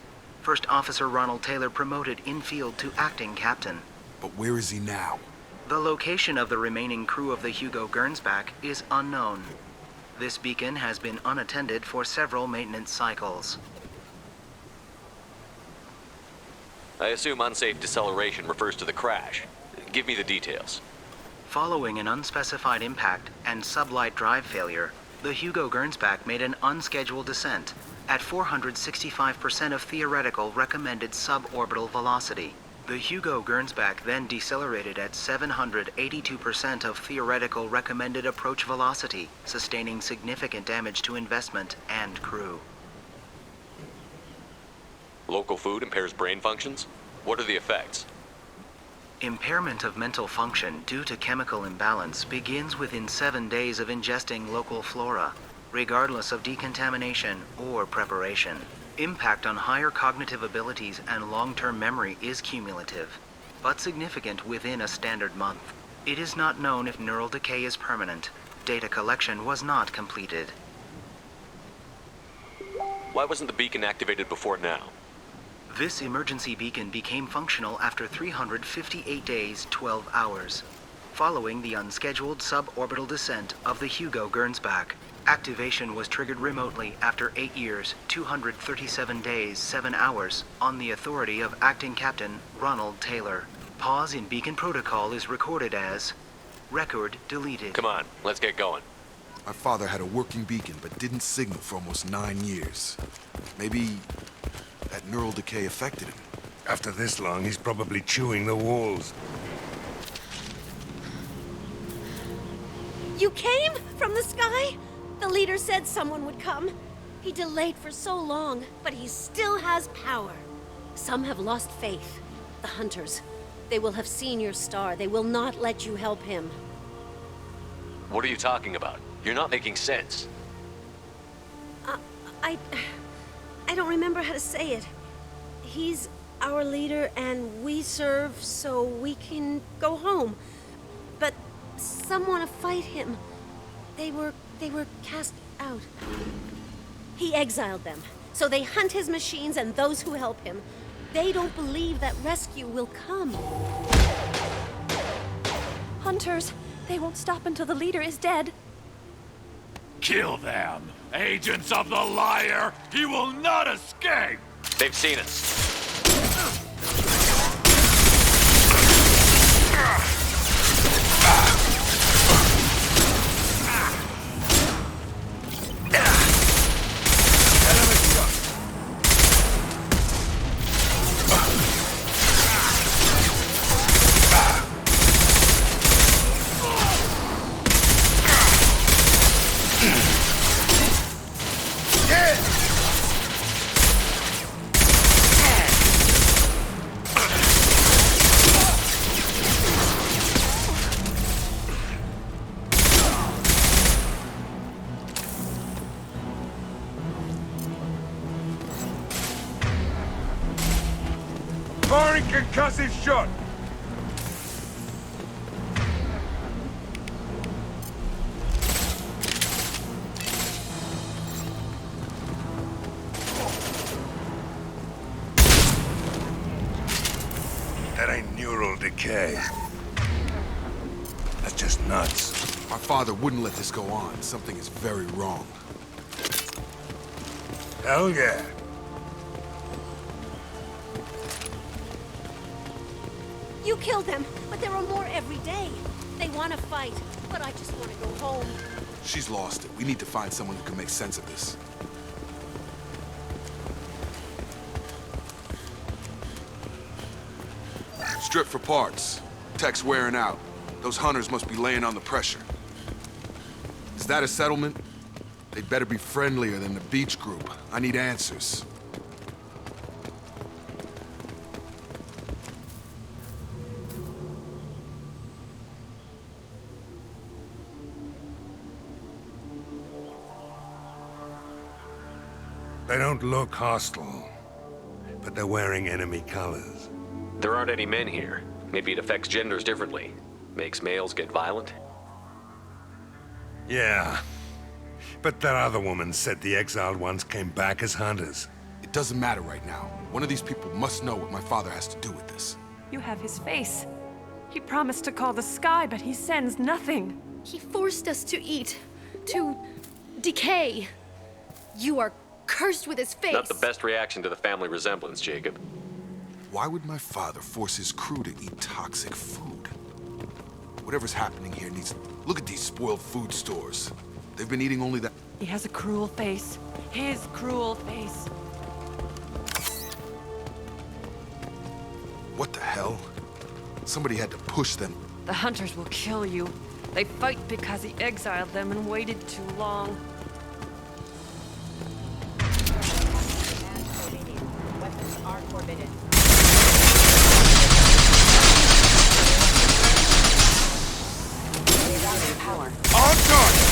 First Officer Ronald Taylor promoted in-field to acting captain. But where is he now? The location of the remaining crew of the Hugo Gernsback is unknown. This beacon has been unattended for several maintenance cycles. I assume unsafe deceleration refers to the crash. Give me the details. Following an unspecified impact and sublight drive failure, the Hugo Gernsback made an unscheduled descent at 465% of theoretical recommended suborbital velocity. The Hugo Gernsback then decelerated at 782% of theoretical recommended approach velocity, sustaining significant damage to investment and crew. Local food impairs brain functions? What are the effects? Impairment of mental function due to chemical imbalance begins within 7 days of ingesting local flora, regardless of decontamination or preparation. Impact on higher cognitive abilities and long-term memory is cumulative, but significant within a standard month. It is not known if neural decay is permanent. Data collection was not completed. Why wasn't the beacon activated before now? This emergency beacon became functional after 358 days, 12 hours, following the unscheduled suborbital descent of the Hugo Gernsback. Activation was triggered remotely after 8 years, 237 days, 7 hours, on the authority of Acting Captain Ronald Taylor. Pause in beacon protocol is recorded as... Record deleted. Come on, let's get going. My father had a working beacon, but didn't signal for almost 9 years. Maybe that neural decay affected him. After this long, he's probably chewing the walls. You came from the sky? The leader said someone would come. He delayed for so long, but he still has power. Some have lost faith. The hunters. They will have seen your star. They will not let you help him. What are you talking about? You're not making sense. I don't remember how to say it. He's our leader and we serve so we can go home. But some want to fight him. They were cast out. He exiled them, so they hunt his machines and those who help him. They don't believe that rescue will come. Hunters, they won't stop until the leader is dead. Kill them! Agents of the liar! He will not escape! They've seen us. Firing concussive shot! That ain't neural decay. That's just nuts. My father wouldn't let this go on. Something is very wrong. Hell yeah. You killed them, but there are more every day. They want to fight, but I just want to go home. She's lost it. We need to find someone who can make sense of this. Strip for parts. Tech's wearing out. Those hunters must be laying on the pressure. Is that a settlement? They'd better be friendlier than the beach group. I need answers. They don't look hostile, but they're wearing enemy colors. There aren't any men here. Maybe it affects genders differently. Makes males get violent? Yeah. But that other woman said the exiled ones came back as hunters. It doesn't matter right now. One of these people must know what my father has to do with this. You have his face. He promised to call the sky, but he sends nothing. He forced us to eat, to decay. You are cursed with his face. Not the best reaction to the family resemblance, Jacob. Why would my father force his crew to eat toxic food? Whatever's happening here needs... Look at these spoiled food stores. They've been eating only that... He has a cruel face. His cruel face. What the hell? Somebody had to push them. The hunters will kill you. They fight because he exiled them and waited too long. Weapons are forbidden. Power. On target!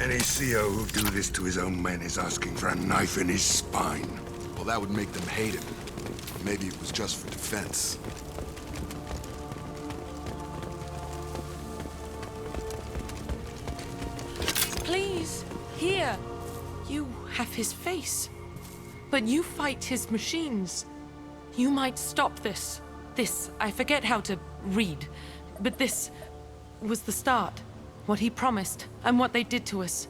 Any CO who do this to his own men is asking for a knife in his spine. Well, that would make them hate him. Maybe it was just for defense. Please, here. You have his face. But you fight his machines. You might stop this. This, I forget how to read. But this was the start. What he promised, and what they did to us.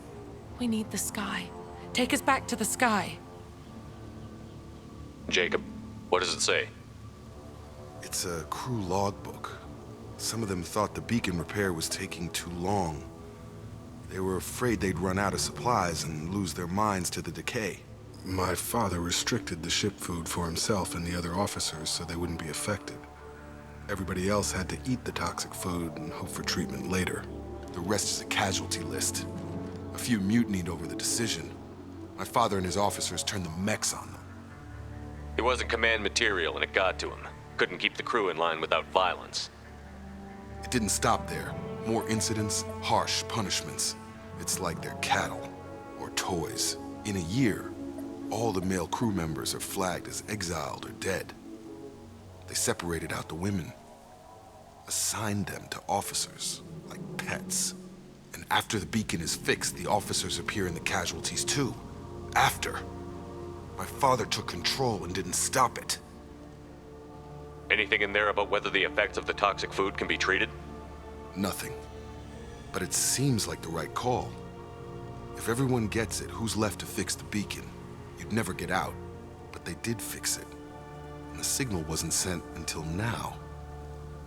We need the sky. Take us back to the sky. Jacob, what does it say? It's a crew logbook. Some of them thought the beacon repair was taking too long. They were afraid they'd run out of supplies and lose their minds to the decay. My father restricted the ship food for himself and the other officers so they wouldn't be affected. Everybody else had to eat the toxic food and hope for treatment later. The rest is a casualty list. A few mutinied over the decision. My father and his officers turned the mechs on them. It wasn't command material and it got to him. Couldn't keep the crew in line without violence. It didn't stop there. More incidents, harsh punishments. It's like they're cattle or toys. In a year, all the male crew members are flagged as exiled or dead. They separated out the women, assigned them to officers, like pets. And after the beacon is fixed, the officers appear in the casualties too. After. My father took control and didn't stop it. Anything in there about whether the effects of the toxic food can be treated? Nothing. But it seems like the right call. If everyone gets it, who's left to fix the beacon? You'd never get out. But they did fix it. And the signal wasn't sent until now.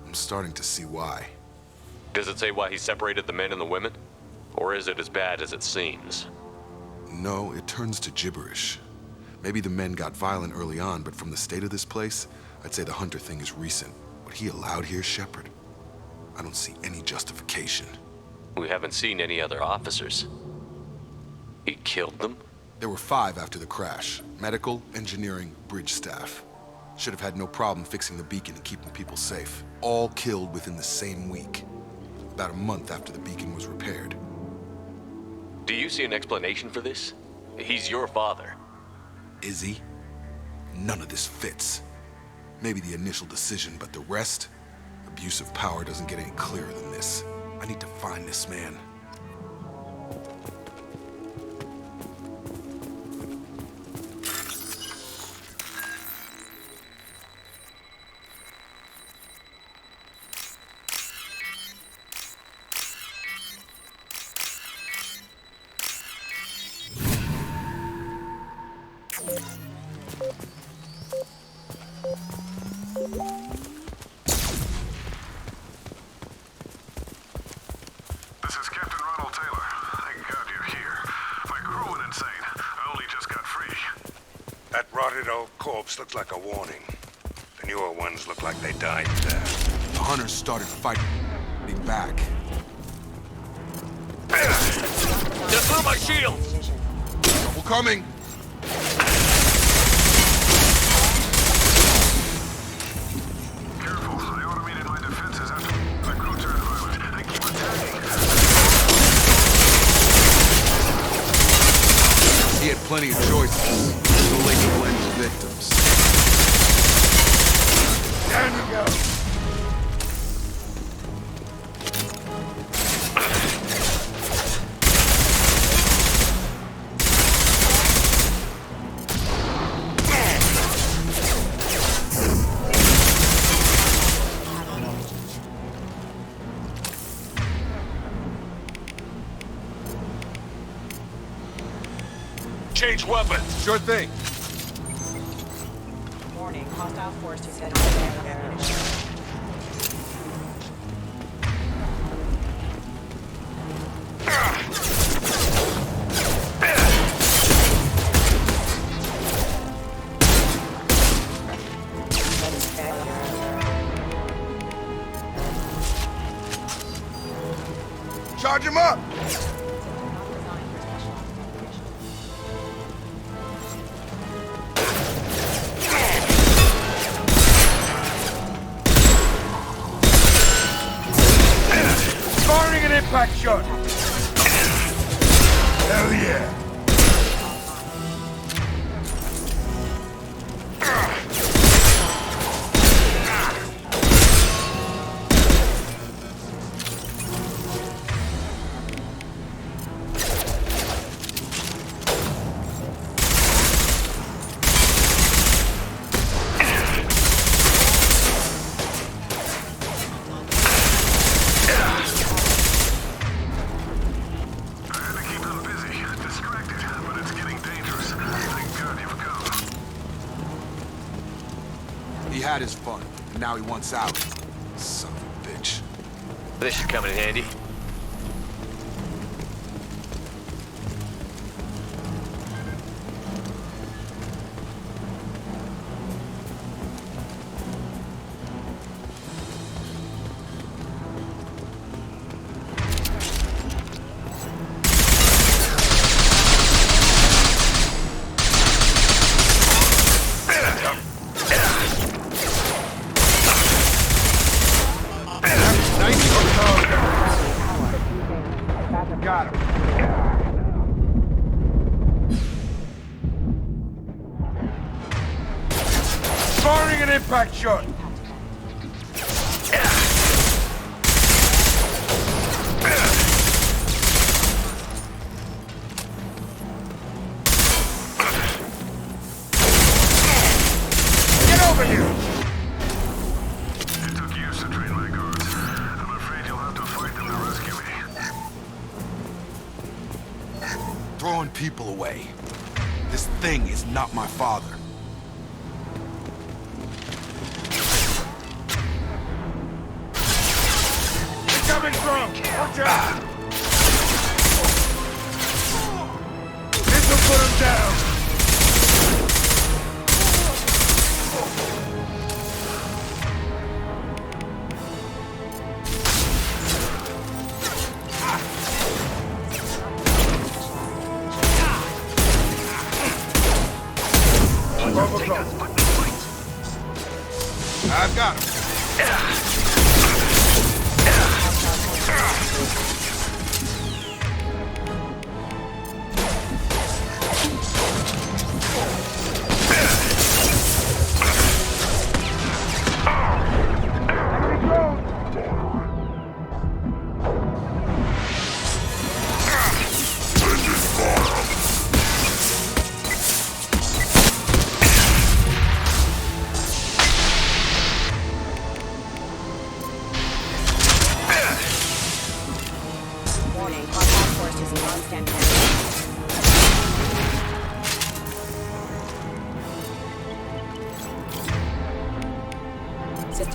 I'm starting to see why. Does it say why he separated the men and the women? Or is it as bad as it seems? No, it turns to gibberish. Maybe the men got violent early on, but from the state of this place, I'd say the Hunter thing is recent. What he allowed here, Shepard, I don't see any justification. We haven't seen any other officers. He killed them? There were 5 after the crash. Medical, engineering, bridge staff. Should have had no problem fixing the beacon and keeping people safe. All killed within the same week. about a month after the beacon was repaired. Do you see an explanation for this? He's your father. Is he? None of this fits. Maybe the initial decision, but the rest? Abuse of power doesn't get any clearer than this. I need to find this man. This is Captain Ronald Taylor. Thank God you're here. My crew went insane. I only just got free. That rotted old corpse looked like a warning. The newer ones look like they died there. The hunters started fighting back. Get through my shield! Trouble coming! Careful, I automated my defenses after my crew turned violent. They keep attacking. He had plenty of choices. No late to blend with victims. Down you go! Change weapons! Sure thing. Warning, hostile forces heading to the ammunition. Charge him up! Firing an impact shot! Hell yeah! He had his fun, and now he wants out. Son of a bitch. This should come in handy. Got him. Firing an impact shot. Get over here. It took years to train my guards. I'm afraid you'll have to fight them to rescue me. Throwing people away. This thing is not my father. Coming from! Watch out! This will put him down! I've got him.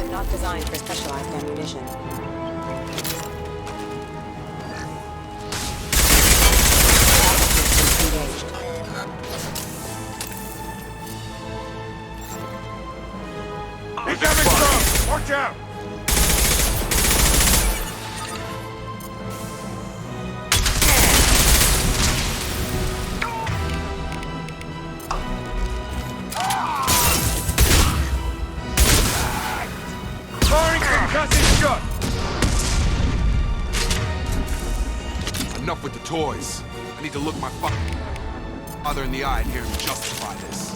but not designed for specialized ammunition. Engaged. Incoming drone! Watch out! Firing concussive shot! Enough with the toys. I need to look my father in the eye and hear him justify this.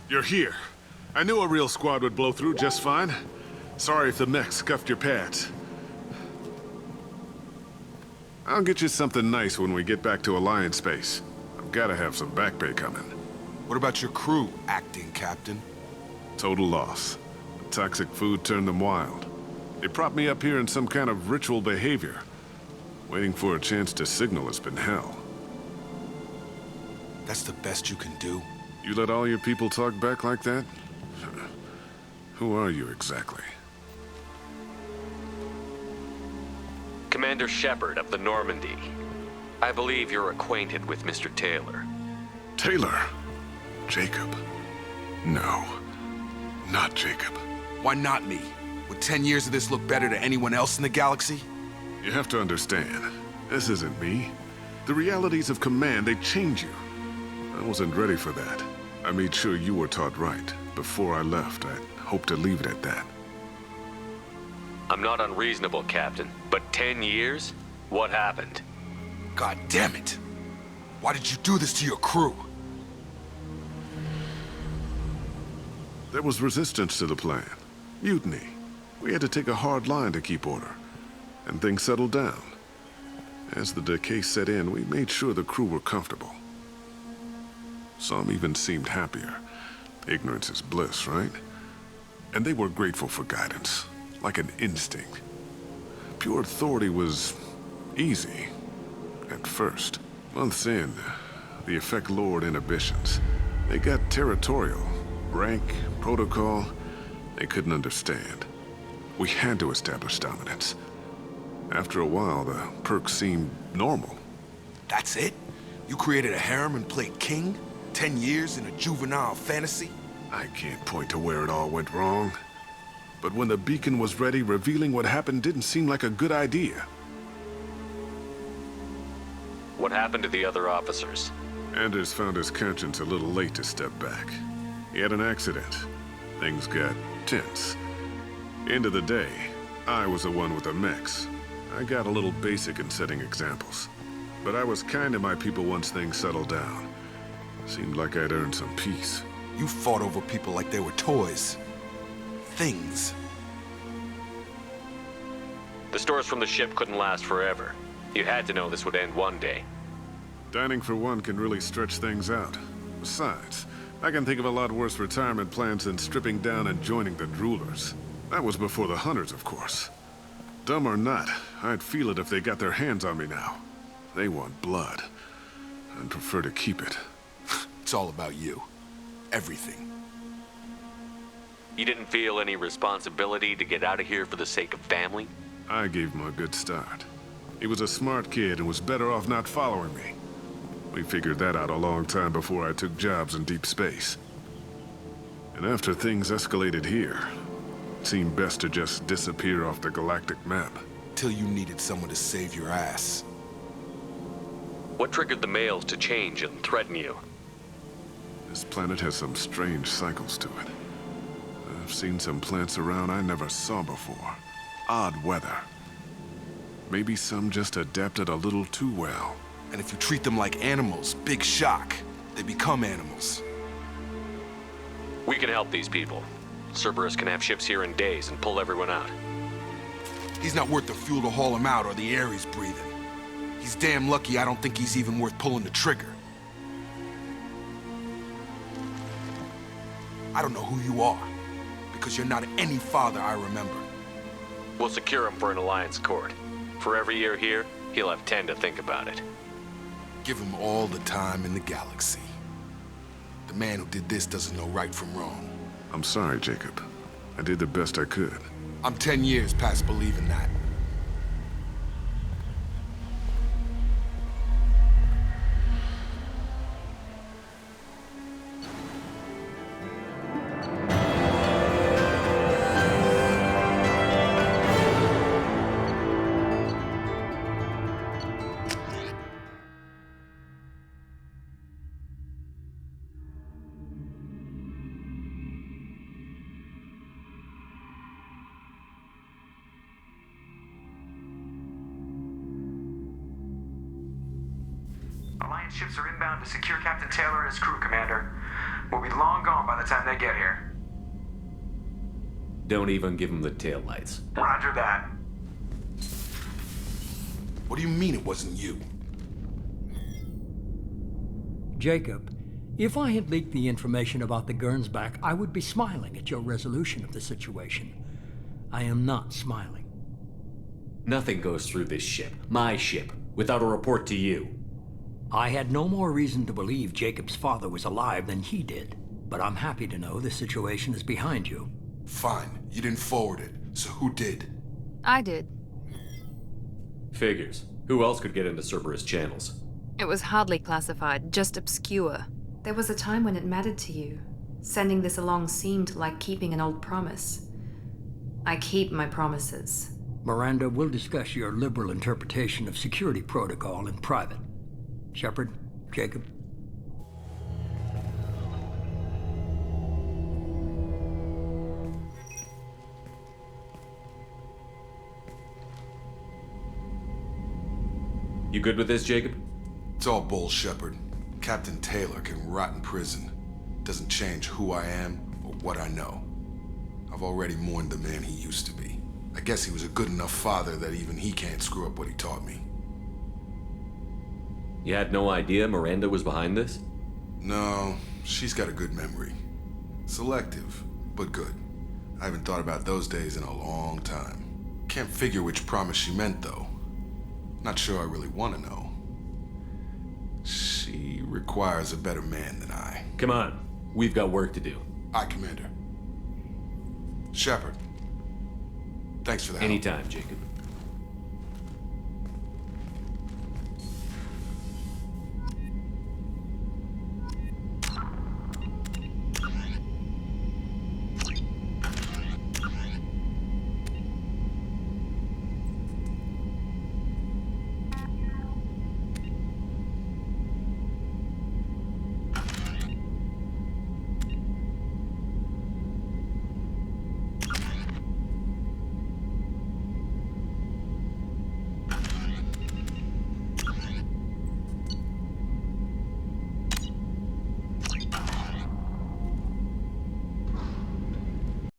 You're here. I knew a real squad would blow through just fine. Sorry if the mech scuffed your pads. I'll get you something nice when we get back to Alliance space. I've gotta have some back pay coming. What about your crew, acting captain? Total loss. The toxic food turned them wild. They propped me up here in some kind of ritual behavior. Waiting for a chance to signal has been hell. That's the best you can do? You let all your people talk back like that? Who are you exactly? Commander Shepard of the Normandy. I believe you're acquainted with Mr. Taylor. Taylor? Jacob? No. Not Jacob. Why not me? Would 10 years of this look better to anyone else in the galaxy? You have to understand, this isn't me. The realities of command, they change you. I wasn't ready for that. I made sure you were taught right. Before I left, I hoped to leave it at that. I'm not unreasonable, Captain, but 10 years? What happened? God damn it! Why did you do this to your crew? There was resistance to the plan. Mutiny. We had to take a hard line to keep order. And things settled down. As the decay set in, we made sure the crew were comfortable. Some even seemed happier. Ignorance is bliss, right? And they were grateful for guidance, like an instinct. Pure authority was easy, at first. Months in, the effect lowered inhibitions. They got territorial. Rank, protocol, they couldn't understand. We had to establish dominance. After a while, the perks seemed normal. That's it? You created a harem and played king? 10 years in a juvenile fantasy? I can't point to where it all went wrong. But when the beacon was ready, revealing what happened didn't seem like a good idea. What happened to the other officers? Anders found his conscience a little late to step back. He had an accident. Things got tense. End of the day, I was the one with the mechs. I got a little basic in setting examples. But I was kind to my people once things settled down. Seemed like I'd earned some peace. You fought over people like they were toys. Things. The stores from the ship couldn't last forever. You had to know this would end one day. Dining for one can really stretch things out. Besides, I can think of a lot worse retirement plans than stripping down and joining the droolers. That was before the hunters, of course. Dumb or not, I'd feel it if they got their hands on me now. They want blood. I'd prefer to keep it. It's all about you. Everything. You didn't feel any responsibility to get out of here for the sake of family? I gave him a good start. He was a smart kid and was better off not following me. We figured that out a long time before I took jobs in deep space. And after things escalated here, it seemed best to just disappear off the galactic map. Till you needed someone to save your ass. What triggered the males to change and threaten you? This planet has some strange cycles to it. I've seen some plants around I never saw before. Odd weather. Maybe some just adapted a little too well. And if you treat them like animals, big shock. They become animals. We can help these people. Cerberus can have ships here in days and pull everyone out. He's not worth the fuel to haul him out or the air he's breathing. He's damn lucky I don't think he's even worth pulling the trigger. I don't know who you are, because you're not any father I remember. We'll secure him for an alliance court. For every year here, he'll have 10 to think about it. Give him all the time in the galaxy. The man who did this doesn't know right from wrong. I'm sorry, Jacob. I did the best I could. I'm 10 years past believing that. Alliance ships are inbound to secure Captain Taylor and his crew, Commander. We'll be long gone by the time they get here. Don't even give him the taillights. Roger that. What do you mean it wasn't you? Jacob, if I had leaked the information about the Gernsback, I would be smiling at your resolution of the situation. I am not smiling. Nothing goes through this ship, my ship, without a report to you. I had no more reason to believe Jacob's father was alive than he did, but I'm happy to know the situation is behind you. Fine, you didn't forward it, so who did? I did. Figures. Who else could get into Cerberus channels? It was hardly classified, just obscure. There was a time when it mattered to you. Sending this along seemed like keeping an old promise. I keep my promises. Miranda, we'll discuss your liberal interpretation of security protocol in private. Shepard, Jacob. You good with this, Jacob? It's all bull, Shepard. Captain Taylor can rot in prison. Doesn't change who I am or what I know. I've already mourned the man he used to be. I guess he was a good enough father that even he can't screw up what he taught me. You had no idea Miranda was behind this? No, she's got a good memory. Selective, but good. I haven't thought about those days in a long time. Can't figure which promise she meant, though. Not sure I really want to know. She requires a better man than I. Come on, we've got work to do. Aye, Commander. Shepard, thanks for that. Anytime, Jacob.